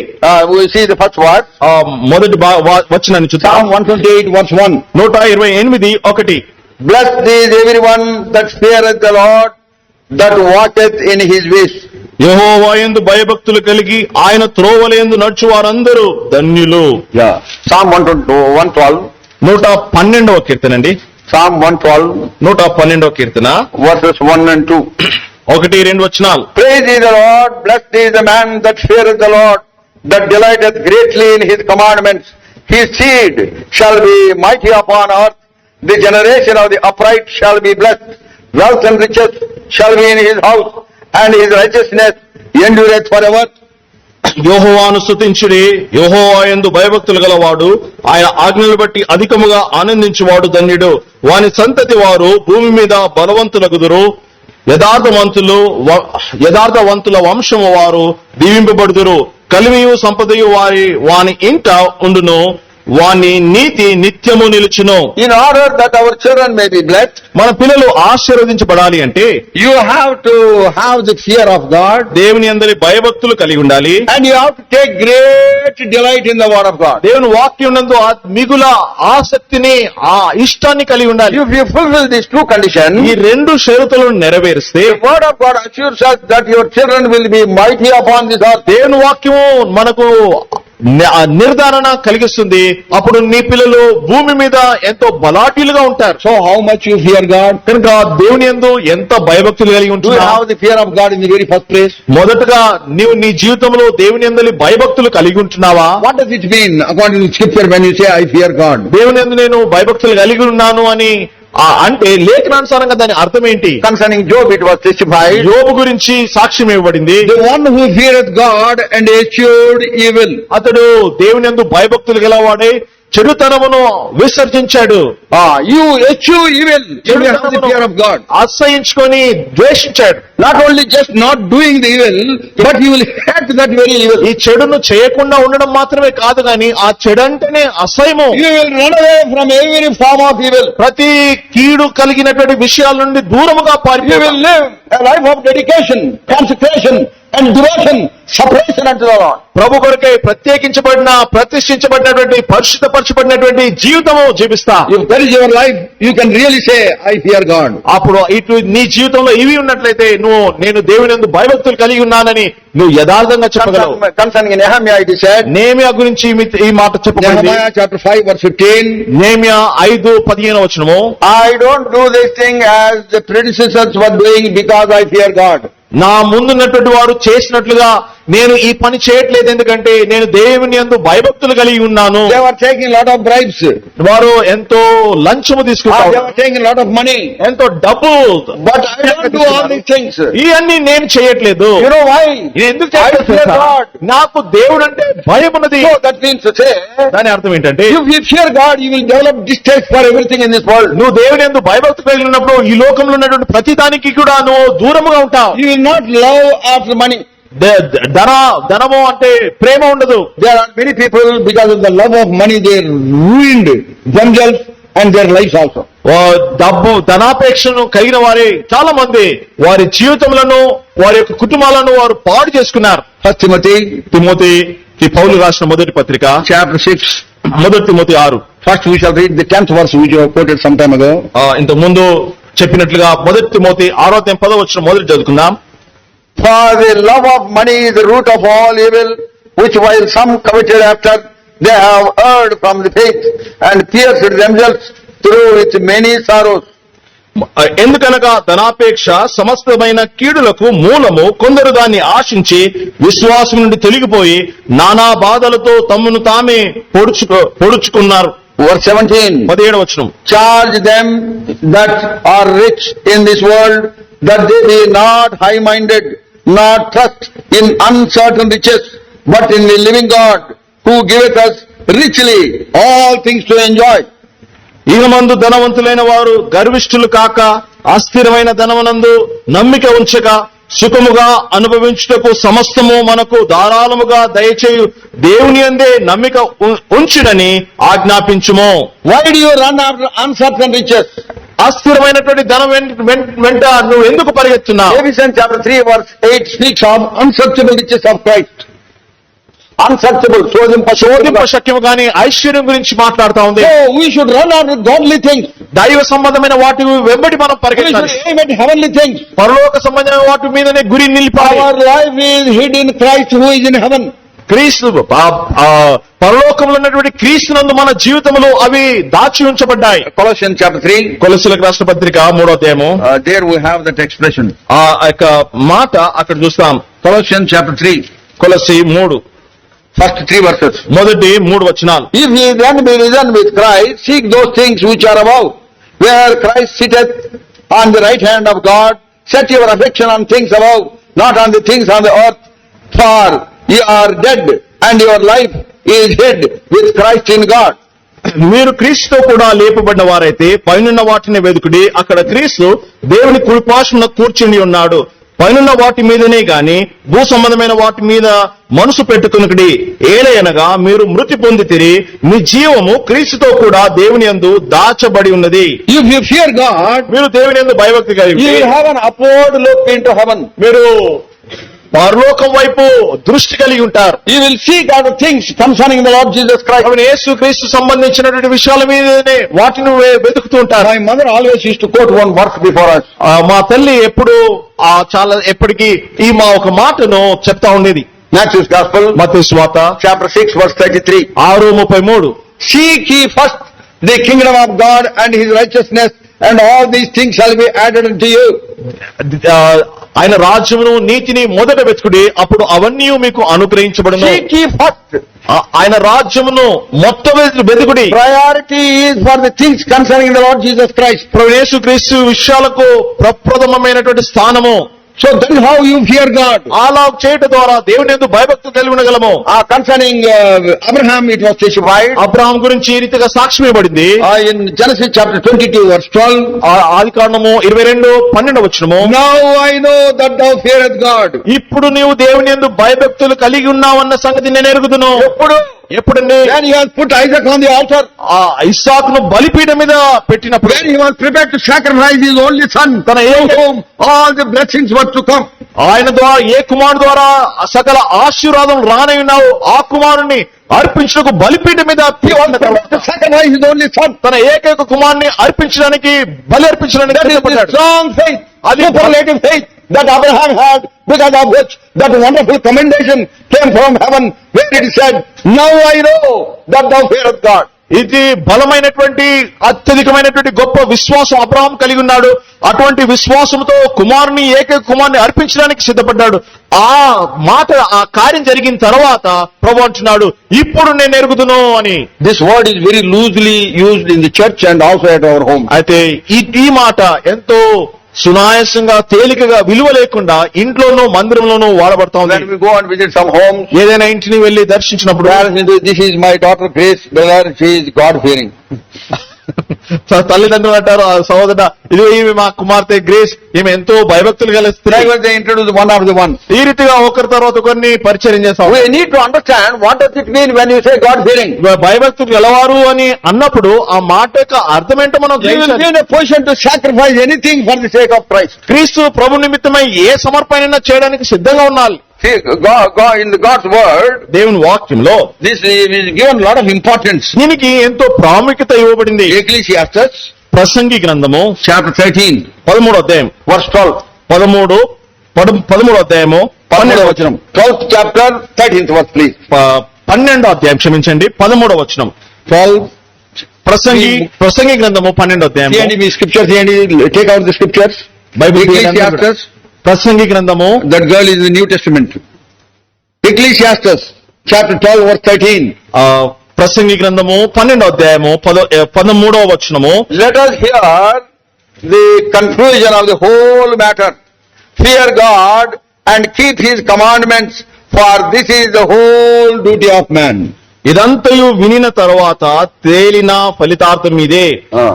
We see the first word. మొదటి వచనాన్ని చూద్దాం. Psalm 128 verse 1. 128:1. Blessed is everyone that feareth the Lord, that walketh in his ways. యెహోవా యందు భయభక్తులు కలిగి ఆయన త్రోవలయందు నడుచు వారందరూ ధన్యులు. Psalm 112. 112వ కీర్తన అండి. Psalm 112 112వ Keerthana verses 1 and 2. 1-2 వచనాలు. Praise ye the Lord, blessed is the man that feareth the Lord, that delighteth greatly in his commandments. His seed shall be mighty upon earth. The generation of the upright shall be blessed. Wealth and riches shall be in his house, and his righteousness endureth forever. యెహోవాను స్తుతించుడి, యెహోవా యందు భయభక్తులు గలవాడు ఆయన ఆజ్ఞలు బట్టి అధికముగా ఆనందించువాడు ధన్యుడు. వాని సంతతి వారు భూమి మీద బలవంతులగుదురు. యథార్థవంతుల వంశము వారు దీవింపబడుదురు. కలిమియు సంపదయు వాని ఇంట ఉండును. వాని నీతి నిత్యము నిలుచును. In order that our children may be blessed, మన పిల్లలు ఆశీర్వదించబడాలి అంటే you have to have the fear of God, దేవుని అందరి భయభక్తులు కలిగి ఉండాలి. and you have to take great delight in the word of God. దేవుని వాక్యం నందు మిగుల ఆసక్తిని ఆ ఇష్టాన్ని కలిగి ఉండాలి. If you fulfill these two conditions, ఈ రెండు షరతులను నెరవేరిస్తే the word of God assures us that your children will be mighty upon this earth. దేవుని వాక్యము మనకు నిర్ధారణ కలిగిస్తుంది. అప్పుడు నీ పిల్లలు భూమి మీద ఎంతో బలాఢ్యులుగా ఉంటారు. So how much you fear God? కనుక దేవుని యందు ఎంత భయభక్తులు కలిగి Do you ఉంటున్నావు? have the fear of God in the very first place? మొదటగా నీవు నీ జీవితంలో దేవుని యందు భయభక్తులు కలిగి ఉంటున్నావా? What does it mean according to scripture when you say I fear God? దేవుని యందు నేను భయభక్తులు కలిగి ఉన్నాను అని అంటే లేఖనానుసారంగా దాని అర్థం ఏంటి? Concerning Job it was testified, యోబు గురించి సాక్ష్యం ఇవ్వబడింది. the one who feareth God and eschewed evil. అతడు దేవుని యందు భయభక్తులు గలవాడై చెడుతనమును విసర్జించాడు. You eschew evil, you have the fear of God. అసహించుకొని ద్వేషించాడు. Not only just not doing the evil, but you will hate that very evil. ఈ చెడును చేయకుండా ఉండడం మాత్రమే కాదు గాని ఆ చెడంటేనే అసహ్యము. You will run away from every form of evil. ప్రతి కీడు కలిగినటువంటి విషయాల నుండి దూరముగా You పారిపోతావు. will live a life of dedication, consecration and devotion, separation unto the Lord. ప్రభు కొరకై ప్రతిష్ఠించబడినటువంటి పరిశుద్ధపరచబడినటువంటి జీవితము జీవిస్తా. If that is your life, you can really say, I fear God. అప్పుడు ఇటు నీ జీవితంలో ఇవి ఉన్నట్లయితే నేను దేవుని యందు భయభక్తులు కలిగి ఉన్నానని నువ్వు యథార్థంగా చెప్పగలవు. Concerning Nehemiah it is said, నేమియా గురించి ఈ మాట చెప్పబడింది. Nehemiah chapter 5 verse 15, నేమియా 5:15 I don't do this thing as the predecessors were doing because I fear God. నా ముందున్నటువంటి వారు చేసినట్లుగా నేను ఈ పని చేయట్లేదు, ఎందుకంటే నేను దేవుని యందు భయభక్తులు కలిగి ఉన్నాను. They were taking lot of bribes. వారు ఎంతో లంచము They తీసుకుంటారు, were taking lot of money. ఎంతో డబ్బు. But I don't do all these things. ఇవన్నీ నేను చేయట్లేదు. You know why? నేను ఎందుకు I fear చేయట్లేదు? God. నాకు దేవుడు అంటే భయం ఉన్నది. So that means to say, దాని అర్థం ఏంటంటే if you fear God, you will develop distaste for everything in this world. నువ్వు దేవుని యందు భయభక్తులు కలిగి ఉన్నప్పుడు ఈ లోకంలో ఉన్నటువంటి ప్రతి దానికి కూడా నువ్వు దూరముగా ఉంటావు. You will not love after money. ధనము అంటే ప్రేమ ఉండదు. There are many people, because of the love of money, they ruined themselves and their lives also. ధనాపేక్షను కలిగిన వారే చాలా మంది వారి జీవితములను వారి యొక్క కుటుంబాలను వారు పాడు చేసుకున్నారు. First తిమోతి పౌలు రాసిన మొదటి పత్రిక chapter 6. మొదటి Timothy 6. First we shall read the 10th verse which you have quoted some time ago. ఇంతకు ముందు చెప్పినట్లుగా మొదటి తిమోతి 6:10 మొదటి చదువుకుందాం. For the love of money is the root of all evil, which while some coveted after, they have erred from the faith and pierced themselves through with many sorrows. ఎందుకనగా ధనాపేక్ష సమస్తమైన కీడులకు మూలము. కొందరు దాన్ని ఆశించి విశ్వాసం నుండి తొలగిపోయి నానా బాధలతో తమను తామే పొడుచుకున్నారు. Verse 17. 17. Charge them that are rich in this world, that they be not high-minded, nor trust in uncertain riches, but in the living God, who giveth us richly all things to enjoy. ఇహమందు ధనవంతులైన వారు గర్విష్ఠులు కాక అస్థిరమైన ధనమునందు నమ్మిక ఉంచక సుఖముగా అనుభవించుటకు సమస్తము మనకు ధారాళముగా దయచేయు దేవుని యందే నమ్మిక ఉంచుడని ఆజ్ఞాపించుము. Why do you run after uncertain riches? అస్థిరమైనటువంటి ధనం వెంట నువ్వు ఎందుకు పరిగెత్తున్నావు? Ephesians chapter 3 verse 8 speaks of unsearchable riches of Christ. Unsearchable, శోధింప శక్యము గాని ఐశ్వర్యం గురించి మాట్లాడుతా ఉంది. So we should run after godly things. దైవ సంబంధమైన వాటి వెంబడి మనం We పరిగెత్తాలి. should aim at heavenly things. పరలోక సంబంధమైన వాటి మీదనే గురి నిలిపాలి. Our life is hid in Christ who is in heaven. క్రీస్తు పరలోకంలో ఉన్నటువంటి క్రీస్తునందు మన జీవితములు అవి దాచి ఉంచబడ్డాయి. Colossians chapter 3. కొలస్సీలకు రాసిన పత్రిక 3వ అధ్యాయము. There we have that expression. ఆ యొక్క మాట అక్కడ చూస్తాం. Colossians chapter 3. కొలస్సీ 3 First 3 verses. మొదటి 3 వచనాలు. If ye then be risen with Christ, seek those things which are above, where Christ sitteth on the right hand of God. Set your affection on things above, not on the things on the earth. For ye are dead, and your life is hid with Christ in God. మీరు క్రీస్తుతో కూడా లేపబడిన వారైతే పైనున్న వాటిని వెదుకుడి, అక్కడ క్రీస్తు దేవుని కుడిపార్శ్వమున కూర్చుని ఉన్నాడు. పైనున్న వాటి మీదనే గాని భూ సంబంధమైన వాటి మీద మనసు పెట్టుకునుడి. ఏలయనగా మీరు మృతి పొందితిరి, మీ జీవము క్రీస్తుతో కూడా దేవుని యందు దాచబడి ఉన్నది. If you fear God, మీరు దేవుని యందు భయభక్తి కలిగి you will have an upward look into heaven. మీరు పరలోకం వైపు దృష్టి కలిగి ఉంటారు. You will seek out the things concerning the Lord Jesus Christ. అవును, యేసు క్రీస్తు సంబంధించినటువంటి విషయాల మీదనే వాటిని వెతుకుతూ ఉంటారు. My mother always used to quote one verse before us. మా తల్లి ఎప్పుడు ఎప్పటికీ మా ఒక మాటను చెప్తా ఉండేది. Matthew's Gospel, మత్తయి సువార్త chapter 6 verse 33. 6:33. Seek ye first the kingdom of God and his righteousness, and all these things shall be added unto you. ఆయన రాజ్యమును నీతిని మొదట వెతుకుడి, అప్పుడు అవన్నీ మీకు అనుగ్రహించబడును. Seek ye first. ఆయన రాజ్యమును మొత్తం వెతుకుడి. Priority is for the things concerning the Lord Jesus Christ. ప్రభు యేసు క్రీస్తు విషయాలకు ప్రప్రథమమైనటువంటి స్థానము. So that is how you fear God. అలా చేయటం ద్వారా దేవుని యందు భయభక్తి కలిగి ఉండగలము. Concerning Abraham, it was testified. Abraham గురించి ఈ రీతిగా సాక్ష్యం ఇవ్వబడింది. In Genesis chapter 22 verse 12. ఆదికాండము 22:12 వచనము. Now I know that thou fearest God. ఇప్పుడు నీవు దేవుని యందు భయభక్తులు కలిగి ఉన్నావన్న సంగతి నేను ఎరుగుదును. ఎప్పుడండి? When he was put Isaac on the altar. ఇస్సాకును బలిపీఠం మీద పెట్టినప్పుడు. When he was prepared to sacrifice his only son, తన whom all the blessings were to come. ఆయన ద్వారా ఏ కుమారుడు ద్వారా సకల ఆశీర్వాదం రానయ్యున్నావు ఆ కుమారుణ్ణి అర్పించుటకు బలిపీఠం మీద Sacrifice his only son. తన ఏకైక కుమారుని అర్పించడానికి బలి అర్పించడానికి సిద్ధపడ్డాడు. Strong faith, superlative faith that Abraham had, because of which that wonderful commendation came from heaven, where it said, now I know that thou fearest God. ఇది బలమైనటువంటి అత్యధికమైనటువంటి గొప్ప విశ్వాసం అబ్రహాం కలిగి ఉన్నాడు. అటువంటి విశ్వాసంతో కుమారుని ఏకైక కుమారుని అర్పించడానికి సిద్ధపడ్డాడు. ఆ మాట ఆ కార్యం జరిగిన తర్వాత ప్రభు అంటున్నాడు, ఇప్పుడు నేను ఎరుగుదును అని. This word is very loosely used in the church and also at our home. అయితే ఈ మాట ఎంతో సునాయాసంగా తేలికగా విలువ లేకుండా ఇంట్లోనూ మందిరంలోనూ వాడబడుతోంది. When we go and visit some homes, ఏదైనా ఇంటిని వెళ్లి దర్శించినప్పుడు this is my daughter Grace, brother, she is God fearing. తల్లిదండ్రులు అంటారు, సహోదర ఇది ఈమె మా కుమార్తె గ్రేస్, ఈమె ఎంతో భయభక్తులు గల స్త్రీ. They introduce one after one. ఈ రీతిగా ఒకరి తర్వాత ఒకరిని పరిచయం చేస్తాం. We need to understand what does it mean when you say God fearing. భయభక్తులు గలవారు అని అన్నప్పుడు ఆ మాట యొక్క అర్థం ఏంటో మనం They will be in a position to sacrifice anything for the sake of Christ. క్రీస్తు ప్రభు నిమిత్తమై ఏ సమర్పణ చేయడానికి సిద్ధంగా ఉండాలి. See, God, in God's word, దేవుని వాక్యంలో this is given a lot of importance. దీనికి ఎంతో ప్రాముఖ్యత ఇవ్వబడింది. Ecclesiastes ప్రసంగి గ్రంథము chapter 13 13వ అధ్యాయం verse 12. 13వ అధ్యాయము 12వ వచనం. 12th chapter 13th verse, please. 12వ అధ్యాయం క్షమించండి 13వ వచనం. 12. ప్రసంగి గ్రంథము 12వ అధ్యాయం. తీయండి మీ scriptures, తీయండి, take out the scriptures. Bible Ecclesiastes, ప్రసంగి గ్రంథము. that girl is in the New Testament. Ecclesiastes chapter 12 verse 13. ప్రసంగి గ్రంథము 12వ అధ్యాయము 13వ వచనము. Let us hear the conclusion of the whole matter. Fear God and keep his commandments, for this is the whole duty of man. ఇదంతయు వినిన తరువాత తేలిన ఫలితార్థం ఇదే,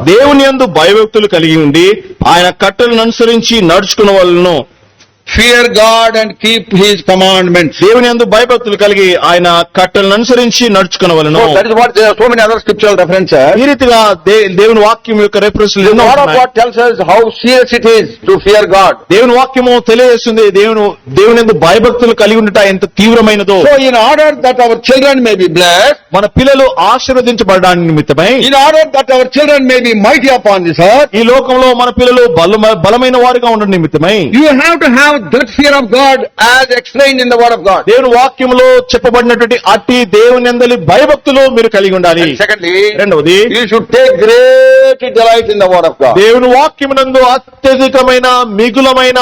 దేవుని యందు భయభక్తులు కలిగి ఉండి ఆయన కట్టలను అనుసరించి నడుచుకున్న వాళ్ళను fear God and keep His commandments. దేవుని యందు భయభక్తులు కలిగి ఆయన కట్టలను అనుసరించి నడుచుకొనవలెను. So that is what there are so many other scriptural references. ఈ రీతిగా దేవుని వాక్యం యొక్క reference The word of God tells us how serious it is to fear God. దేవుని వాక్యము తెలియజేస్తుంది దేవుని యందు భయభక్తులు కలిగి ఉండట ఎంత తీవ్రమైనదో. So in order that our children may be blessed, మన పిల్లలు ఆశీర్వదించబడడానికి నిమిత్తమై, in order that our children may be mighty upon this earth, ఈ లోకంలో మన పిల్లలు బలమైన వారిగా ఉండడం నిమిత్తమై you have to have that fear of God as explained in the word of God. దేవుని వాక్యములో చెప్పబడినటువంటి అట్టి దేవుని యందలి భయభక్తులు మీరు కలిగి ఉండాలి. And secondly, రెండవది, you should take great delight in the word of God. దేవుని వాక్యమునందు అత్యధికమైన మిగులమైన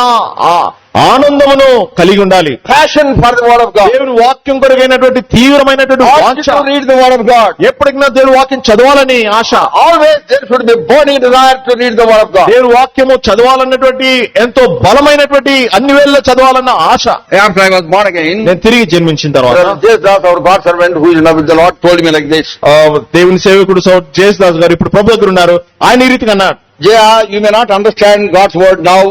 ఆనందమును కలిగి ఉండాలి. Passion for the word of God. దేవుని వాక్యం కొరకైనటువంటి తీవ్రమైనటువంటి Ought వాంఛ. to read the word of God. ఎప్పటికైనా దేవుని వాక్యం చదవాలని ఆశ. Always there should be burning desire to read the word of God. దేవుని వాక్యము చదవాలన్నటువంటి ఎంతో బలమైనటువంటి అన్ని వేళల్లో చదవాలన్న ఆశ. After I was born again, నేను తిరిగి జన్మించిన తర్వాత Jesus, our God servant who is in love with the Lord, told me like this. దేవుని సేవకుడు జేస్ దాస్ గారు ఇప్పుడు ప్రభు దగ్గర ఉన్నారు. ఆయన ఈ రీతిగా అన్నాడు, Jaya, you may not understand God's word now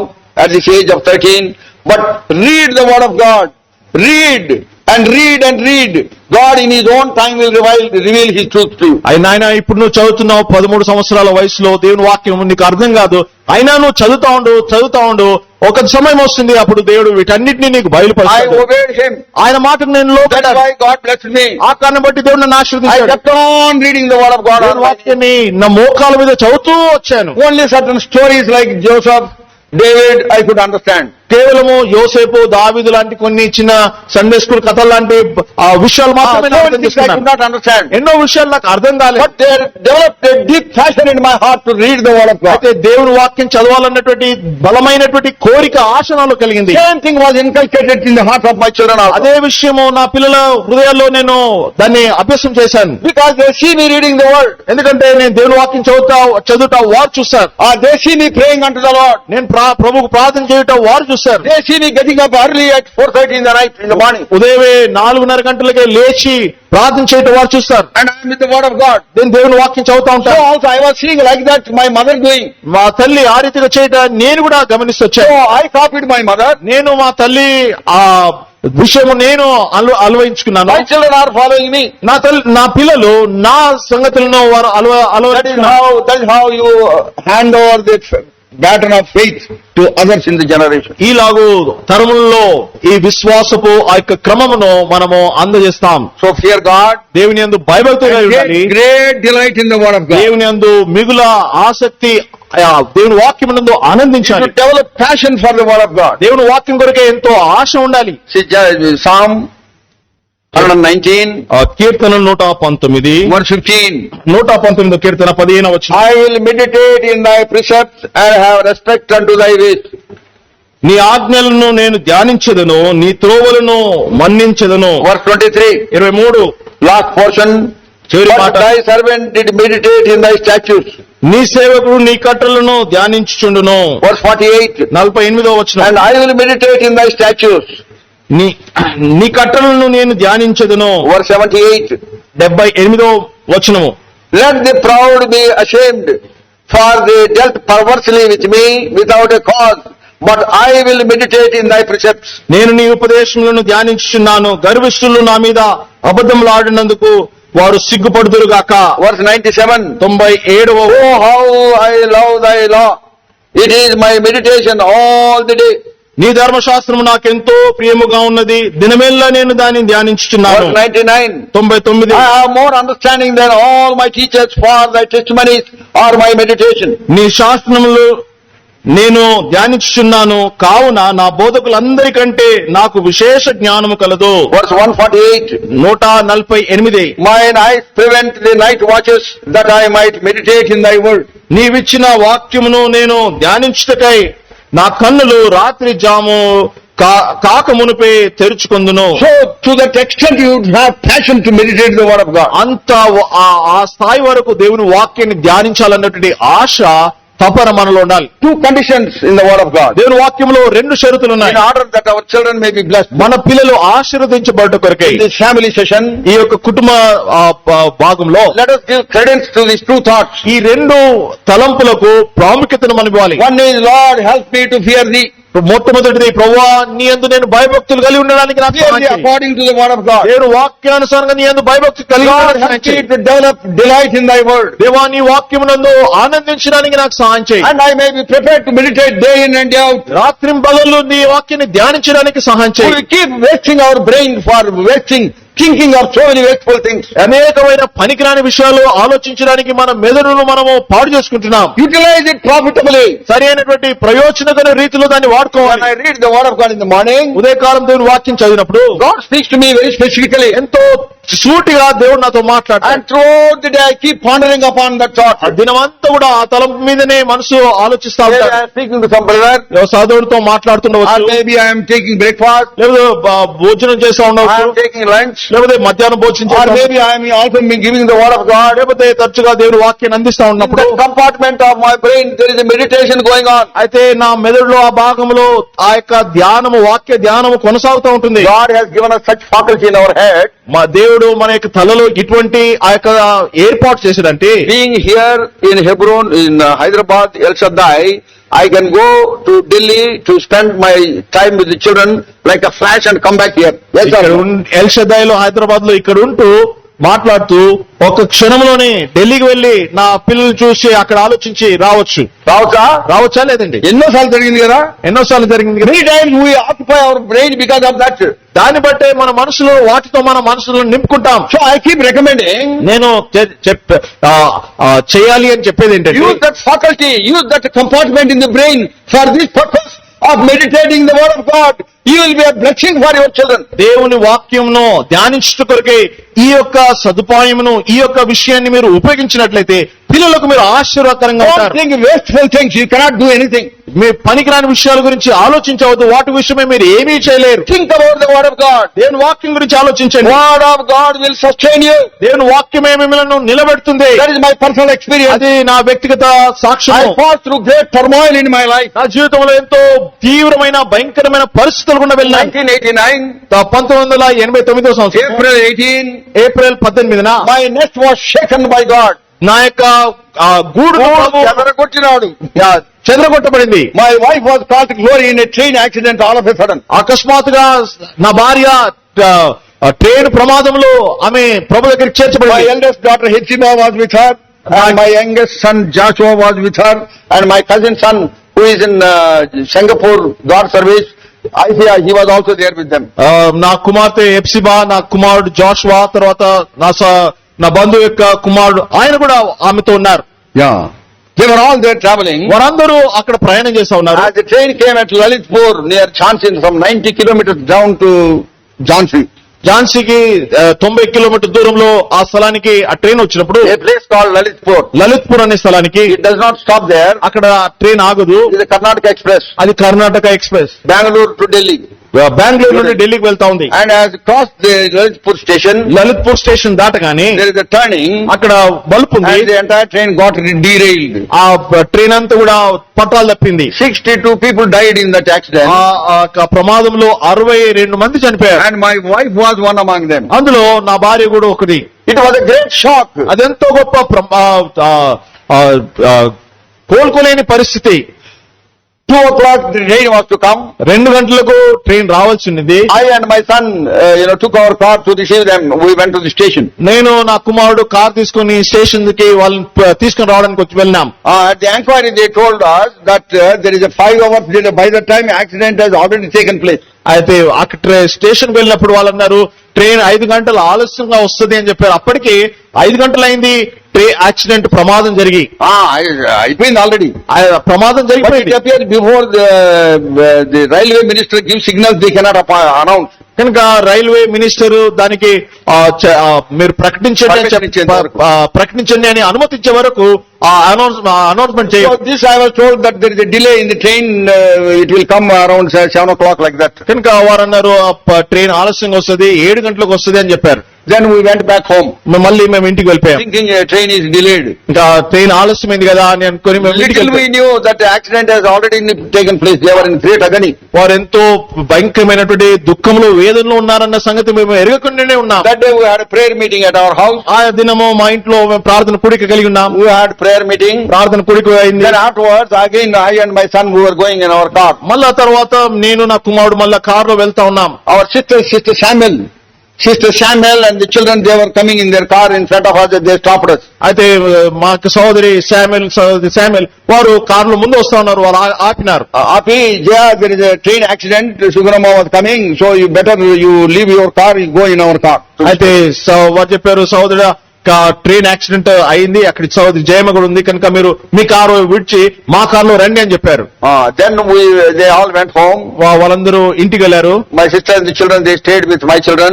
at this age of 13, but read the word of God. Read and read and read. God in His own time will reveal His truth to you. ఆయన ఇప్పుడు నువ్వు చదువుతున్నావు 13 సంవత్సరాల వయసులో దేవుని వాక్యం నీకు అర్థం కాదు. అయినా నువ్వు చదువుతా ఉండు. ఒక సమయం వస్తుంది అప్పుడు దేవుడు వీటన్నిటిని నీకు I బయలుపరుస్తాడు. obeyed Him. ఆయన మాటకు నేను That's why God blessed me. ఆ కారణం బట్టి దేవుడు నన్ను I ఆశీర్వదించాడు. kept on reading the word of God. దేవుని వాక్యాన్ని నా మోకాల మీద చదువుతూ వచ్చాను. Only certain stories like Joseph, David, I could understand. కేవలము యోసేపు, దావీదు లాంటి కొన్ని చిన్న సండే స్కూల్ కథలు లాంటి ఆ విషయాలు మాత్రమే నేను అర్థం I could చేసుకున్నాను. not understand. ఎన్నో విషయాలు నాకు అర్థం కాలేదు. But there developed a deep passion in my heart to read the word of God. అయితే దేవుని వాక్యం చదవాలన్నటువంటి బలమైనటువంటి కోరిక ఆశ నాలో కలిగింది. Same thing was inculcated in the hearts of my children also. అదే విషయము నా పిల్లల హృదయాల్లో నేను దాన్ని అభ్యాసం చేశాను. Because they see me reading the word. ఎందుకంటే నేను దేవుని వాక్యం చదువుతా వారు చూస్తారు. They see me praying unto the Lord. నేను ప్రభువుకు ప్రార్థన చేయటం వారు చూస్తారు. They see me getting up early at 4:30 in the night, in the morning. ఉదయమే 4:30 గంటలకే లేచి ప్రార్థన చేయటం వారు చూస్తారు. And I am with the word of God. నేను దేవుని వాక్యం చదువుతా So ఉంటాను. also I was seeing like that my mother doing. మా తల్లి ఆ రీతిగా చేయటం నేను కూడా గమనిస్తొచ్చాను. So I copied my mother. నేను మా తల్లి ఆ విషయము నేను అలవయించుకున్నాను. My children are following me. నా పిల్లలు నా సంగతులను వారు That is how you hand over the baton of faith to others in the generation. ఈలాగు తరములలో ఈ విశ్వాసపు ఆ యొక్క క్రమమును మనము అందజేస్తాం. So fear God. దేవుని యందు భయభక్తులుగా ఉండాలి. Great delight in the word of God. దేవుని యందు మిగుల ఆసక్తి దేవుని వాక్యమునందు ఆనందించాలి. To develop passion for the word of God. దేవుని వాక్యం కొరకే ఎంతో ఆశ ఉండాలి. See, Psalm 119, కీర్తన 119 verse 15. 119 కీర్తన 15వ వచనం. I will meditate in thy precepts and have respect unto thy ways. నీ ఆజ్ఞలను నేను ధ్యానించెదను, నీ త్రోవలను మన్నించెదను. Verse 23, 23 last portion. చివరి But మాట. thy servant did meditate in thy statutes. నీ సేవకుడు నీ కట్టలను ధ్యానించుచుండును. Verse 48, 48వ వచనం. and I will meditate in thy statutes. నీ కట్టలను నేను ధ్యానించెదను. Verse 78, 78వ వచనము. let the proud be ashamed, for they dealt perversely with me without a cause, but I will meditate in thy precepts. నేను నీ ఉపదేశములను ధ్యానించుచున్నాను, గర్విష్ఠులు నా మీద అబద్ధములాడినందుకు వారు సిగ్గుపడుదురుగాక. Verse 97, 97వ. oh how I love thy law, it is my meditation all the day. నీ ధర్మశాస్త్రము నాకెంతో ప్రియముగా ఉన్నది, దినమెల్లా నేను దాన్ని ధ్యానించుచున్నాను. Verse 99, 99. I have more understanding than all my teachers, for thy testimonies are my meditation. నీ శాస్త్రములు నేను ధ్యానించుచున్నాను, కావున నా బోధకులందరికంటే నాకు విశేష జ్ఞానము కలదు. Verse 148, 148. mine eyes prevent the night watches, that I might meditate in thy word. నీవిచ్చిన వాక్యమును నేను ధ్యానించుటకై నా కన్నులు రాత్రి జాము కాక మునిపే తెరుచుకొందును. So to that extent you have passion to meditate the word of God. అంత ఆ స్థాయి వరకు దేవుని వాక్యాన్ని ధ్యానించాలన్నటువంటి ఆశ తపన మనలో ఉండాలి. Two conditions in the word of God. దేవుని వాక్యంలో 2 షరతులు ఉన్నాయి. In order that our children may be blessed. మన పిల్లలు ఆశీర్వదించబడ్డ కొరకై In this family session, ఈ యొక్క కుటుంబ భాగంలో let us give credence to these two thoughts. ఈ 2 తలంపులకు ప్రాముఖ్యతను మనం ఇవ్వాలి. One is, Lord, help me to fear thee. మొట్టమొదటిది ప్రభువా నీ యందు నేను భయభక్తులు కలిగి ఉండడానికి నాకు Clearly సహాయం చేయి. according to the word of God. దేవుడు వాక్యానుసారంగా నీ యందు భయభక్తి కలిగి God ఉండడానికి help సహాయం చేయి. me to develop delight in thy word. దేవా నీ వాక్యమునందు ఆనందించడానికి నాకు సహాయం చేయి. And I may be prepared to meditate day in and day out. రాత్రింబగళ్ళు నీ వాక్యాన్ని ధ్యానించడానికి సహాయం We చేయి. keep wasting our brain for thinking of so many wasteful things. అనేకమైన పనికిరాని విషయాలు ఆలోచించడానికి మన మెదడును మనము పాడు చేసుకుంటున్నాం. Utilize it profitably. సరి అయినటువంటి ప్రయోజనకర రీతిలో దాన్ని When వాడుకోవాలి. I read the word of God in the morning, ఉదయకాలం దేవుని వాక్యం చదివినప్పుడు God speaks to me very specifically. ఎంతో సూటిగా దేవుడు నాతో మాట్లాడతాడు. And throughout the day I keep pondering upon that thought. ఆ దినమంతా కూడా ఆ తలంపు మీదనే మనసు ఆలోచిస్తా Maybe ఉంటాడు. I am speaking to some brother, సాధువుడితో or మాట్లాడుతుండవచ్చు, maybe I am taking breakfast, లేకపోతే భోజనం చేస్తా I ఉండవచ్చు, am taking lunch, లేకపోతే మధ్యాహ్నం భోజనం or చేస్తా maybe I am also giving the word of God. లేకపోతే తరచుగా దేవుడు వాక్యాన్ని అందిస్తా In ఉన్నప్పుడు that compartment of my brain there is a meditation going on. అయితే నా మెదడులో ఆ భాగంలో ఆ యొక్క ధ్యానము వాక్య ధ్యానము కొనసాగుతూ ఉంటుంది. God has given us such faculty in our head. మా దేవుడు మన యొక్క తలలో ఇటువంటి ఆ యొక్క ఏర్పాటు చేశాడంటే, Being here in Hebron, in Hyderabad, El Shaddai, I can go to Delhi to spend my time with the children like a flash and come back here. Yes, ఇక్కడ sir. ఎల్ షదాయ్ లో హైదరాబాద్ లో ఇక్కడ ఉంటూ మాట్లాడుతూ ఒక క్షణంలోనే ఢిల్లీకి వెళ్లి నా పిల్లలు చూసి అక్కడ ఆలోచించి రావచ్చు. రావచ్చా లేదండి? ఎన్నోసార్లు జరిగింది కదా. ఎన్నోసార్లు జరిగింది కదా. Many times we occupy our brain because of that. దాన్ని బట్టే మన మనసులో వాటితో మన మనసులో నింపుకుంటాం. So I keep recommending, నేను చేయాలి అని చెప్పేది ఏంటంటే, use that faculty, use that compartment in the brain for this purpose of meditating the word of God. You will be a blessing for your children. దేవుని వాక్యంను ధ్యానించుట కొరకే ఈ యొక్క సదుపాయమును ఈ యొక్క విషయాన్ని మీరు ఉపయోగించినట్లయితే పిల్లలకు మీరు ఆశీర్వాదకరంగా Don't ఉంటారు. think wasteful things. You cannot do anything. మీ పనికిరాని విషయాల గురించి ఆలోచించవద్దు. వాటి విషయమే మీరు ఏమీ చేయలేరు. Think about the word of God. దేవుని వాక్యం గురించి ఆలోచించండి. Word of God will sustain you. దేవుని వాక్యమే మిమ్మల్ని నిలబెడుతుంది. That is my personal experience. అది నా వ్యక్తిగత సాక్ష్యం. I passed through great turmoil in my life. నా జీవితంలో ఎంతో తీవ్రమైన భయంకరమైన పరిస్థితులు గుండా వెళ్ళాను. 1989, 1989వ సంవత్సరం April 18, ఏప్రిల్ 18న my nest was shaken by God. నా యొక్క గూడు చెదరగొట్టినాడు. చెదరగొట్టబడింది. My wife was called to glory in a train accident all of a sudden. అకస్మాత్తుగా నా భార్య ట్రైన్ ప్రమాదంలో ఆమె ప్రభు దగ్గరికి My చేర్చబడింది. eldest daughter Hepzibah was with her, and my youngest son Joshua was with her, and my cousin son who is in Singapore God service, Isaiah, he was also there with them. నా కుమార్తె ఎప్సిబా, నా కుమారుడు జాషువా, తర్వాత నా బంధువు యొక్క కుమారుడు ఆయన కూడా ఆమెతో ఉన్నారు. Yeah. They were all there traveling. వారందరూ అక్కడ ప్రయాణం చేస్తా ఉన్నారు. As the train came at Lalitpur near Jhansi, some 90 kilometers down to Jhansi. ఝాన్సీకి 90 కిలోమీటర్ దూరంలో ఆ స్థలానికి ఆ ట్రైన్ వచ్చినప్పుడు, A place called Lalitpur. Lalitpur అనే స్థలానికి It does not stop there. అక్కడ ట్రైన్ ఆగదు. It is a Karnataka Express, అది Karnataka express. Bangalore to Delhi. Bengaluru నుండి ఢిల్లీకి వెళ్తా ఉంది. And as it crossed the Lalitpur station, Lalitpur station దాటగానే there is a turning, అక్కడ బల్బ్ ఉంది. and the entire train got derailed. ఆ ట్రైన్ అంతా కూడా పట్టాలు తప్పింది. 62 people died in that accident, ఆ ప్రమాదంలో 62 మంది చనిపోయారు. and my wife was one among them. అందులో నా భార్య కూడా ఒకటి. It was a great shock. అదెంతో గొప్ప కోలుకోలేని పరిస్థితి. 2 o'clock the train was to come. 2 గంటలకు ట్రైన్ రావాల్సింది. I and my son, took our car to receive them. We went to the station. నేను నా కుమారుడు కార్ తీసుకుని స్టేషన్ కి వాళ్ళని తీసుకుని రావడానికి వెళ్ళాం. At the inquiry they told us that there is a 5 hours delay. By the time accident has already taken place. అయితే అక్కడ స్టేషన్ కి వెళ్ళినప్పుడు వాళ్ళు అన్నారు ట్రైన్ 5 గంటలు ఆలస్యంగా వస్తుంది అని చెప్పారు. అప్పటికి 5 గంటలు అయింది ట్రైన్ యాక్సిడెంట్ ప్రమాదం జరిగి. అయిపోయింది already. ప్రమాదం But it జరిగిపోయింది. appears before the railway minister gives signals, they cannot announce. కనుక రైల్వే మినిస్టర్ దానికి మీరు ప్రకటించండి అని అనుమతించే వరకు అనౌన్స్మెంట్ So చేయాలి. this I was told that there is a delay in the train. It will come around 7 o'clock like that. కనుక వారు అన్నారు ట్రైన్ ఆలస్యంగా వస్తుంది, 7 గంటలకు వస్తుంది అని చెప్పారు. Then we went back home, మళ్ళీ మేము ఇంటికి వెళ్ళిపోయాం. thinking a train is delayed. ఇంకా ట్రైన్ ఆలస్యమైంది కదా అని అనుకుని మేము ఇంటికి Little we వెళ్ళిపోయాం. knew that the accident has already taken place. They were in great agony. వారు ఎంతో భయంకరమైనటువంటి దుఃఖంలో వేదనలో ఉన్నారన్న సంగతి మేము ఎరగకుండానే ఉన్నాం. That day we had a prayer meeting at our house. ఆ దినము మా ఇంట్లో మేము ప్రార్థన కూడిక కలిగి ఉన్నాం. We had prayer meeting. ప్రార్థన కూడిక అయింది. Then afterwards, again I and my son we were going in our car. మళ్ళా తర్వాత నేను నా కుమారుడు మళ్ళా కారులో వెళ్తా ఉన్నాం. Our Sister Samuel and the children, they were coming in their car in front of us. They stopped us. అయితే మా సహోదరి శామ్యుల్ వారు కారులో ముందు వస్తా ఉన్నారు. వాళ్ళు ఆపినారు. Api, Jaya, there is a train accident. Sugunama was coming, so you better leave your car, you go in our car. అయితే వారు చెప్పారు, సహోదరుడా ట్రైన్ యాక్సిడెంట్ అయింది, అక్కడ సహోదరి జయమ్మ కూడా ఉంది, కనుక మీరు మీ కారు విడిచి మా కారులో రండి అని చెప్పారు. Then they all went home. వాళ్ళందరూ ఇంటికి వెళ్లారు. My sister and the children, they stayed with my children.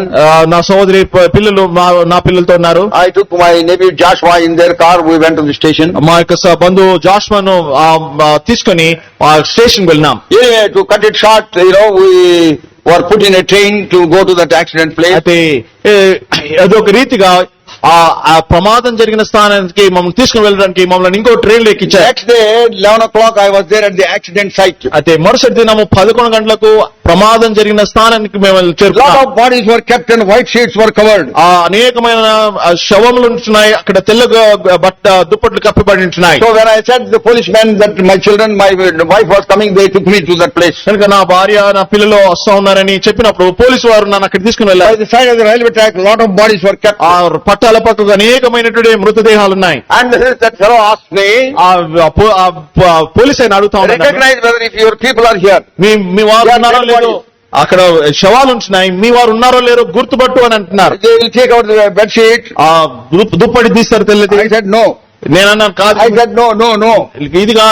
నా సహోదరి పిల్లలు నా పిల్లలతో ఉన్నారు. I took my nephew Joshua in their car. We went to the station. మా యొక్క బంధువు జాష్వాను తీసుకుని స్టేషన్ వెళ్ళినాం. Anyway, to cut it short, we were put in a train to go to that accident place. అయితే అదొక రీతిగా ఆ ప్రమాదం జరిగిన స్థానానికి మమ్మల్ని తీసుకుని వెళ్ళడానికి మమ్మల్ని ఇంకో train ఎక్కించారు. Next day, 11 o'clock, I was there at the accident site. అయితే మరుసటి దినము 11 గంటలకు ప్రమాదం జరిగిన స్థానానికి మేము Lot చేరుకున్నాం. of bodies were kept and white sheets were covered. అనేకమైన శవములు ఉంటున్నాయి అక్కడ, తెల్లగా దుప్పట్లు కప్పిబడి ఉంటున్నాయి. So when I said the policeman that my children, my wife was coming, they took me to that place. కనుక నా భార్య నా పిల్లలు వస్తా ఉన్నారని చెప్పినప్పుడు పోలీసు వారు నన్ను అక్కడ తీసుకుని By వెళ్ళారు. the side of the railway track, lot of bodies were kept. ఆ పట్టాల పక్కకు అనేకమైనటువంటి మృతదేహాలు ఉన్నాయి. And that fellow asked me, police ఆయన అడుగుతా ఉన్నాడు, recognize whether if your people are here. మీ వారు ఉన్నారో లేదో, అక్కడ శవాలు ఉంటున్నాయి, మీ వారు ఉన్నారో లేరో గుర్తుపట్టు అని అంటున్నారు. They will take out the bed sheet. దుప్పటి తీస్తారు తెల్లది. I said no. నేనన్నాను కాదు, I said no. ఇదిగా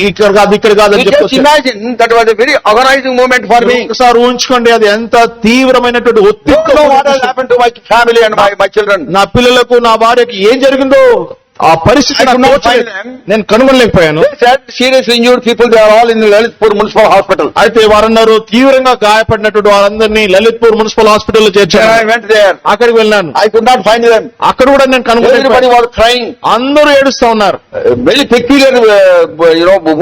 ఇక్కడ కాదు ఇక్కడ కాదు అని You just చెప్పి imagine, that was a very agonizing moment for me. ఒకసారి ఊహించుకోండి, అది ఎంత తీవ్రమైనటువంటి Don't ఒత్తిడి. know what has happened to my family and my children. నా పిల్లలకు నా భార్యకి ఏం జరిగిందో ఆ పరిస్థితి I could నాకు not తోచలేదు. find them. నేను కనుగొనలేకపోయాను. They said seriously injured people, they are all in the Lalitpur Municipal Hospital. అయితే వారన్నారు తీవ్రంగా గాయపడినటువంటి వారందరినీ లలిత్పూర్ మున్సిపల్ హాస్పిటల్లో Then I చేర్చారు. went there. అక్కడికి వెళ్ళాను. I could not find them. అక్కడ కూడా నేను Everybody కనుగొనలేకపోయాను. was crying. అందరూ ఏడుస్తా ఉన్నారు. Very peculiar,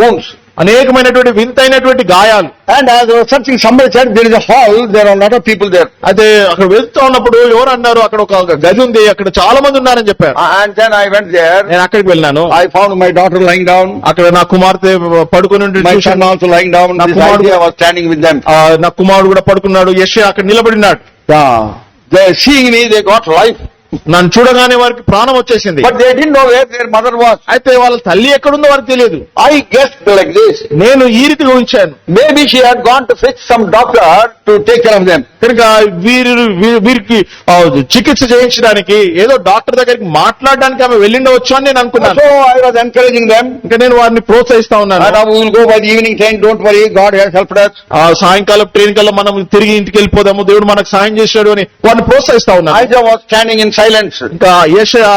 wounds. అనేకమైనటువంటి వింతైనటువంటి గాయాలు. And as I was searching, somebody said there is a hall, there are a lot of people there. అయితే అక్కడ వెళ్తూ ఉన్నప్పుడు ఎవరు అన్నారు, అక్కడ ఒక గది ఉంది, అక్కడ చాలా మంది ఉన్నారని చెప్పారు. And then I went there. నేను అక్కడికి వెళ్ళాను. I found my daughter lying down. అక్కడ నా కుమార్తె పడుకుని ఉండి My son చూశాను. also lying down. Na This kumadu- idea was standing with them. నా కుమారుడు కూడా పడుకున్నాడు. యెషయా అక్కడ నిలబడినాడు. They seeing me, they got life. నన్ను చూడగానే వారికి ప్రాణం వచ్చేసింది. But they didn't know where their mother was. అయితే వాళ్ళ తల్లి ఎక్కడుందో వారికి తెలియదు. I guessed like this. నేను ఈ రీతిగా ఉంచాను. Maybe she had gone to fetch some doctor to take care of them. కనుక వీరికి చికిత్స చేయించడానికి ఏదో డాక్టర్ దగ్గరికి మాట్లాడడానికి ఆమె వెళ్ళిండవచ్చు అని నేను అనుకున్నాను. So I was encouraging them. ఇంకా నేను వారిని ప్రోత్సహిస్తా ఉన్నాను. And we will go by the evening train. Don't worry, God has helped us. సాయంకాలం ట్రైన్ కల్లా మనం తిరిగి ఇంటికి వెళ్ళిపోదాము, దేవుడు మనకు సాయం చేశాడు అని వారిని ప్రోత్సహిస్తా ఉన్నాను. Isaiah was standing in silence. ఇంకా యెషయా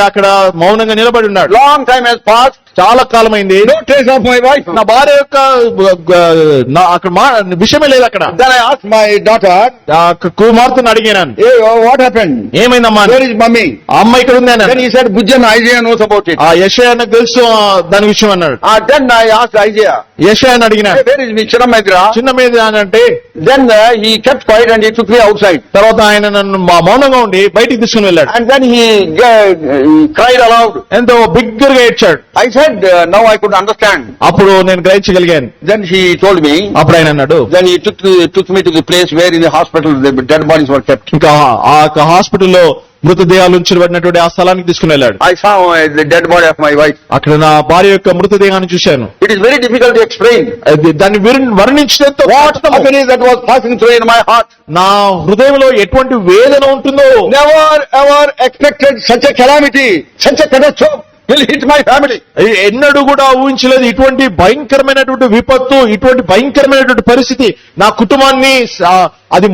అక్కడ మౌనంగా నిలబడి ఉన్నాడు. Long time has passed. చాలా కాలమైంది. No trace of my wife. నా భార్య యొక్క అక్కడ విషయమే లేదు అక్కడ. Then I asked my daughter, కుమార్తెను అడిగాను, hey, what happened? ఏమైందమ్మా? Where is mommy? ఆ అమ్మ ఇక్కడ ఉంది Then అని. he said, Bujjan, Isaiah knows about it. యెషయా నాకు తెలుసు దాని విషయం అన్నాడు. Then I asked Isaiah, యెషయాని hey, అడిగినాడు, where is Vicharamedra? చిన్న మీద అని అంటే. Then he kept quiet and he took me outside. తర్వాత ఆయన నన్ను మౌనంగా ఉండి బయటికి తీసుకుని వెళ్ళాడు. And then he cried aloud. ఎంతో బిగ్గరగా ఏడ్చాడు. I said, now I could understand. అప్పుడు నేను గ్రహించగలిగాను. Then he told me, అప్పుడు ఆయన అన్నాడు, then he took me to the place where in the hospital the dead bodies were kept. ఇంకా ఆ హాస్పిటల్లో మృతదేహాలు ఉంచబడినటువంటి ఆ స్థలానికి తీసుకుని వెళ్ళాడు. I saw the dead body of my wife. అక్కడ నా భార్య యొక్క మృతదేహాన్ని చూశాను. It is very difficult to explain. దాన్ని వర్ణించడంతో What agony that was passing through in my heart. నా హృదయంలో ఎటువంటి వేదన ఉంటుందో. Never ever expected such a calamity, such a catastrophe. will hit my family. ఎన్నడూ కూడా ఊహించలేదు ఇటువంటి భయంకరమైనటువంటి విపత్తు, ఇటువంటి భయంకరమైనటువంటి పరిస్థితి నా కుటుంబాన్ని అది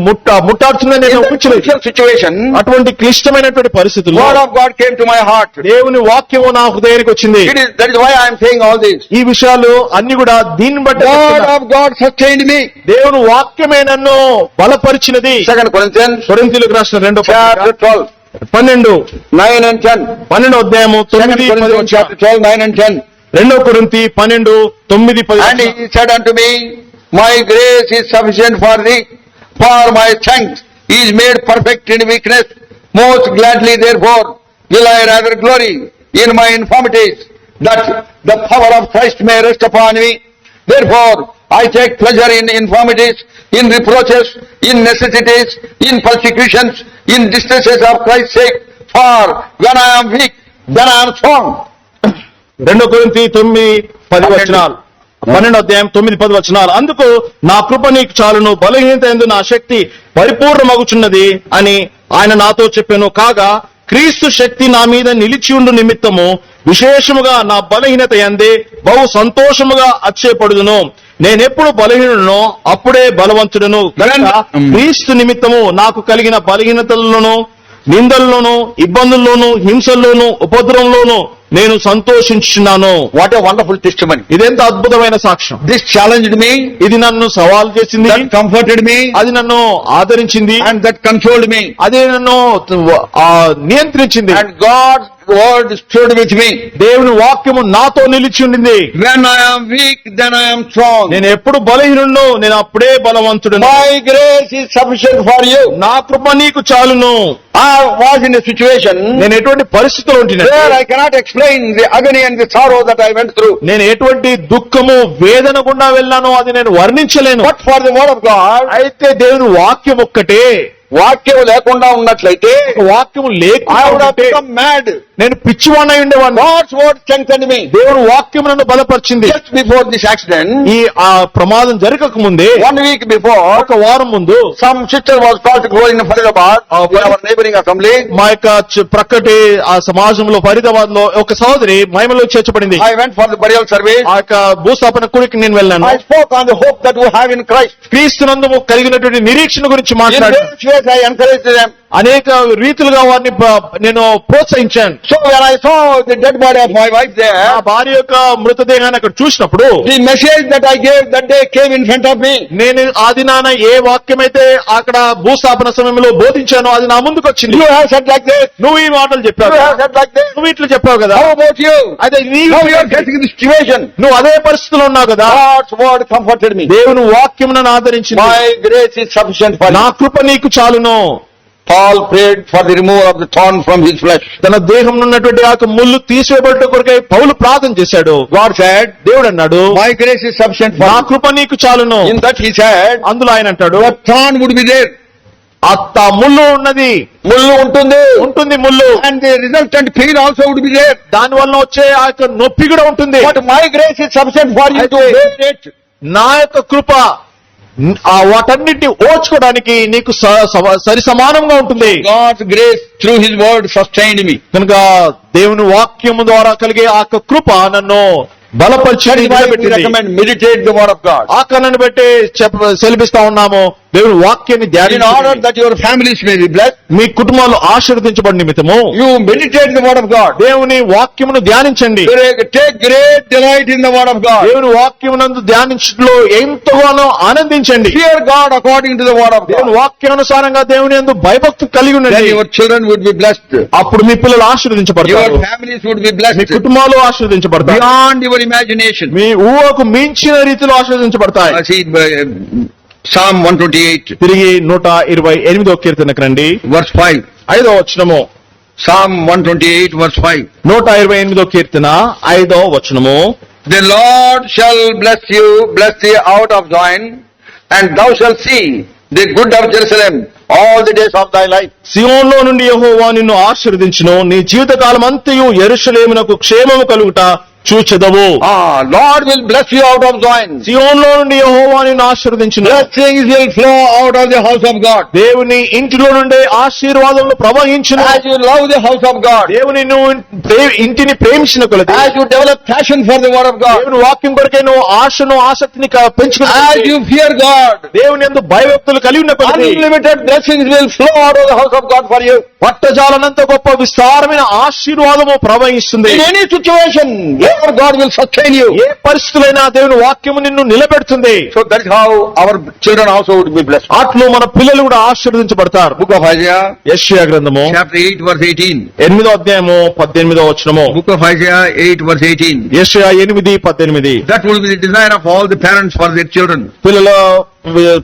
ముట్టాడుతుందని నేను In that ఊహించలేదు. crucial situation, అటువంటి క్లిష్టమైనటువంటి పరిస్థితుల్లో word of God came to my heart. దేవుని వాక్యము నా హృదయానికి వచ్చింది. That is why I am saying all this. ఈ విషయాలు అన్ని కూడా దీన్ని బట్టి Word చెప్తున్నా. of God sustained me. దేవుని వాక్యమే నన్ను బలపరిచినది. 2 Corinthians కొరింథీయులకు రాసిన 2వ chapter 12, 12, 9 and 10. 12వ అధ్యాయము 2 9, 10 Corinthians chapter 12, 9 and 10. 2 కొరింథీ 12, 9, 10. And he said unto me, my grace is sufficient for thee, for my strength is made perfect in weakness. Most gladly therefore will I rather glory in my infirmities, that the power of Christ may rest upon me. Therefore I take pleasure in infirmities, in reproaches, in necessities, in persecutions, in distresses of Christ's sake. For when I am weak, then I am strong. 2 కొరింథీ 9, 10 వచనాలు. 12వ అధ్యాయం 9, 10 వచనాలు. అందుకు నా కృప నీకు చాలును, బలహీనత యందు నా శక్తి పరిపూర్ణమగుచున్నది అని ఆయన నాతో చెప్పాను. కాగా క్రీస్తు శక్తి నా మీద నిలిచియుండు నిమిత్తము విశేషముగా నా బలహీనత యందే బహు సంతోషముగా అతిశయపడుదును. నేనెప్పుడు బలహీనుడనో అప్పుడే బలవంతుడను. కనుక క్రీస్తు నిమిత్తము నాకు కలిగిన బలహీనతల్లోనూ, నిందల్లోనూ, ఇబ్బందుల్లోనూ, హింసల్లోనూ, ఉపద్రవంలోనూ నేను సంతోషించున్నాను. What a wonderful testimony. ఇదెంత అద్భుతమైన సాక్ష్యం. This challenged me, ఇది నన్ను సవాల్ చేసింది, that comforted me, అది నన్ను ఆదరించింది, and that consoled me. అదే నన్ను నియంత్రించింది. And God's word stood with me. దేవుని వాక్యము నాతో నిలిచి ఉండింది. When I am weak, then I am strong. నేను ఎప్పుడు బలహీనుడును, నేను అప్పుడే బలవంతుడును. My grace is sufficient for you. నా కృప నీకు చాలును. I was in a situation నేను ఎటువంటి పరిస్థితుల్లో ఉంటున్నా, where I cannot explain the agony and the sorrow that I went through. నేను ఎటువంటి దుఃఖము వేదన గుండా వెళ్ళానో అది నేను వర్ణించలేను. But for the word of God, అయితే దేవుని వాక్యం ఒక్కటే, వాక్యం లేకుండా ఉన్నట్లయితే వాక్యము I would have లేకుండా become mad. నేను పిచ్చివాణ్ణి ఉండేవాడిని. God's word strengthened me. దేవుని వాక్యం నన్ను బలపరిచింది. Just before this accident, ఆ ప్రమాదం జరగక ముందే 1 week before, ఒక వారం ముందు some sister was called to go in Faridabad, in our neighboring assembly. మా యొక్క ప్రక్కటి ఆ సమాజంలో ఫరీదాబాద్ లో ఒక సహోదరి మహిమలో చేర్చబడింది. I went for the burial service. ఆ యొక్క భూస్థాపన కూడికి నేను వెళ్ళాను. I spoke on the hope that we have in Christ. క్రీస్తునందు కలిగినటువంటి నిరీక్షణ గురించి In మాట్లాడాను. various ways I encouraged them. అనేక రీతులుగా వారిని నేను ప్రోత్సహించాను. So when I saw the dead body of my wife నా there, భార్య యొక్క మృతదేహాన్ని అక్కడ చూసినప్పుడు the message that I gave that day came in front of me. నేను ఆ దినాన ఏ వాక్యమైతే అక్కడ భూస్థాపన సమయంలో బోధించానో అది నా ముందుకు వచ్చింది. You have said like this. నువ్వు ఈ మాటలు You చెప్పావు, have said like this. నువ్వు ఇట్లా చెప్పావు కదా. How about you? అదే Now you are facing the situation. నువ్వు అదే పరిస్థితిలో ఉన్నావు కదా. God's word comforted me. దేవుని వాక్యం నన్ను ఆదరించింది. My grace is sufficient for నా you. కృప నీకు చాలును. Paul prayed for the removal of the thorn from his flesh. తన దేహం ఉన్నటువంటి ఆ ముళ్ళు తీసివేయబడట కొరకై పౌలు ప్రార్థన చేశాడు. God said, దేవుడు అన్నాడు, my grace is sufficient for నా you. కృప నీకు చాలును. In that he said, అందులో ఆయన అంటాడు, the thorn would be there. అత్త ముళ్ళు ఉన్నది, ముళ్ళు ఉంటుంది. ముళ్ళు, And the resultant pain also would be there. దాని వల్ల వచ్చే ఆ యొక్క నొప్పి కూడా ఉంటుంది. But my grace is sufficient for you to bear it. నా యొక్క కృప ఆ వాటన్నిటిని ఓర్చుకోవడానికి నీకు సరి సమానంగా ఉంటుంది. God's grace through his word sustained me. కనుక దేవుని వాక్యము ద్వారా కలిగే ఆ యొక్క కృప నన్ను బలపరిచి That is why we నిలబెట్టింది. recommend meditate the word of God. ఆ కన్నను బట్టి సెలభిస్తా ఉన్నాము. దేవుని వాక్యాన్ని In ధ్యానించండి. order that your families may be blessed, మీ కుటుంబాలు ఆశీర్వదించబడి నిమిత్తము you meditate the word of God. దేవుని వాక్యమును ధ్యానించండి. Take great delight in the word of God. దేవుని వాక్యమునందు ధ్యానించడంలో ఎంతగానో ఆనందించండి. Fear God according to the word of దేవుని God. వాక్యానుసారంగా దేవుని యందు భయభక్తి కలిగి Then ఉండండి. your children would be blessed. అప్పుడు మీ పిల్లలు ఆశీర్వదించబడతారు. Your families would be me blessed కుటుంబాలు ఆశీర్వదించబడతాయి. beyond your imagination. మీ ఊహకు మించిన రీతిలో ఆశీర్వదించబడతాయి. See Psalm 128, తిరిగి 128వ కీర్తనకు రండి. verse 5. 5వ వచనము. Psalm 128, verse 5. 128వ కీర్తన 5వ వచనము. The Lord shall bless thee out of Zion, and thou shalt see the good of Jerusalem all the days of thy life. సియోన్లో నుండి యెహోవా నిన్ను ఆశీర్వదించును. నీ జీవితకాలం అంతయు యెరూషలేమునకు క్షేమము కలుగుట చూచెదవు. Lord will bless you out of Zion. సియోనులో నుండి యెహోవా నిన్ను ఆశీర్వదించును. Blessings will flow out of the house of God. దేవుని ఇంటిలో నుండి ఆశీర్వాదములు ప్రవహించును. As you love the house of God, దేవుని నువ్వు ఇంటిని ప్రేమించిన కొలది, as you develop passion for the word of God, దేవుని వాక్యం కొరకే నువ్వు ఆశను ఆసక్తిని పెంచుకుని, as you fear God, దేవుని యందు భయభక్తులు కలిగి ఉన్న కొలది unlimited blessings will flow out of the house of God for you. పట్టజాలనంత గొప్ప విస్తారమైన ఆశీర్వాదము ప్రవహిస్తుంది. In any situation, where God will sustain you. ఏ పరిస్థితులైనా దేవుని వాక్యము నిన్ను నిలబెడుతుంది. So that is how our children also would be blessed. అట్లు మన పిల్లలు కూడా ఆశీర్వదించబడతారు. Book of Isaiah, యెషయా గ్రంథము chapter 8, verse 18. 8వ అధ్యాయము 18వ వచనము. Book of Isaiah 8, verse 18. యెషయా 8:18. That will be the desire of all the parents for their children.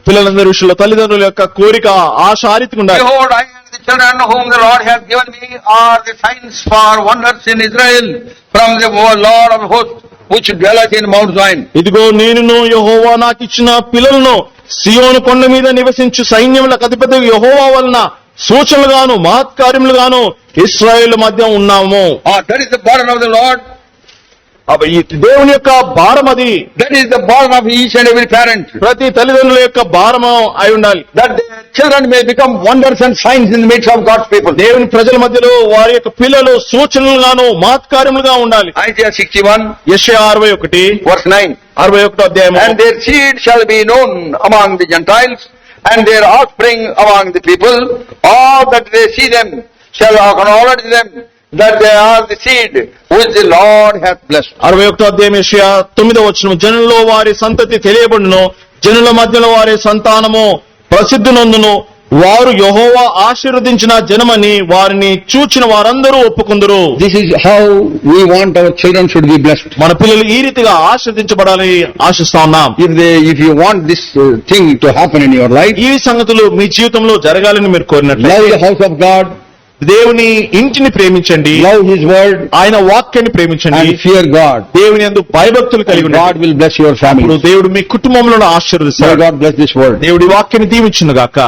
పిల్లలందరి విషయంలో తల్లిదండ్రుల యొక్క కోరిక ఆశ ఆ రీతిగా ఉండాలి. Behold, I and the children whom the Lord hath given me are the signs for wonders in Israel from the Lord of hosts, which dwelleth in Mount Zion. ఇదిగో నేనును యెహోవా నాకు ఇచ్చిన పిల్లలను సియోను కొండ మీద నివసించు సైన్యములకు అధిపతి యెహోవా వలన సూచనలుగాను మహత్కార్యములుగాను ఇశ్రాయేలు మధ్య ఉన్నాము. That is the burden of the Lord. ఈ దేవుని యొక్క భారం అది. That is the burden of each and every parent. ప్రతి తల్లిదండ్రుల యొక్క భారము అయి ఉండాలి. That their children may become wonders and signs in the midst of God's people. దేవుని ప్రజల మధ్యలో వారి యొక్క పిల్లలు సూచనలుగాను మహత్కార్యములుగా ఉండాలి. Isaiah 61, యెషయా 61 verse 9. 61వ అధ్యాయము. And their seed shall be known among the Gentiles, and their offspring among the people. All that they see them shall acknowledge them, that they are the seed which the Lord hath blessed. 61వ అధ్యాయం యెషయా 9వ వచనం. జనుల్లో వారి సంతతి తెలియబడును, జనుల మధ్యలో వారి సంతానము ప్రసిద్ధి నొందును. వారు యెహోవా ఆశీర్వదించిన జనమని వారిని చూచిన వారందరూ ఒప్పుకుందరు. This is how we want our children should be blessed. మన పిల్లలు ఈ రీతిగా ఆశీర్వదించబడాలని ఆశిస్తా ఉన్నాం. If you want this thing to happen in your life, ఈ సంగతులు మీ జీవితంలో జరగాలని మీరు కోరినట్లయితే love the house of God, దేవుని ఇంటిని ప్రేమించండి, love His word, ఆయన వాక్యాన్ని ప్రేమించండి, and fear God. దేవుని యందు భయభక్తులు కలిగి And God ఉండండి. will bless your అప్పుడు family. దేవుడు మీ కుటుంబంలో May ఆశీర్వదిస్తాడు. God bless this word. దేవుడి వాక్యాన్ని దీవించును గాక.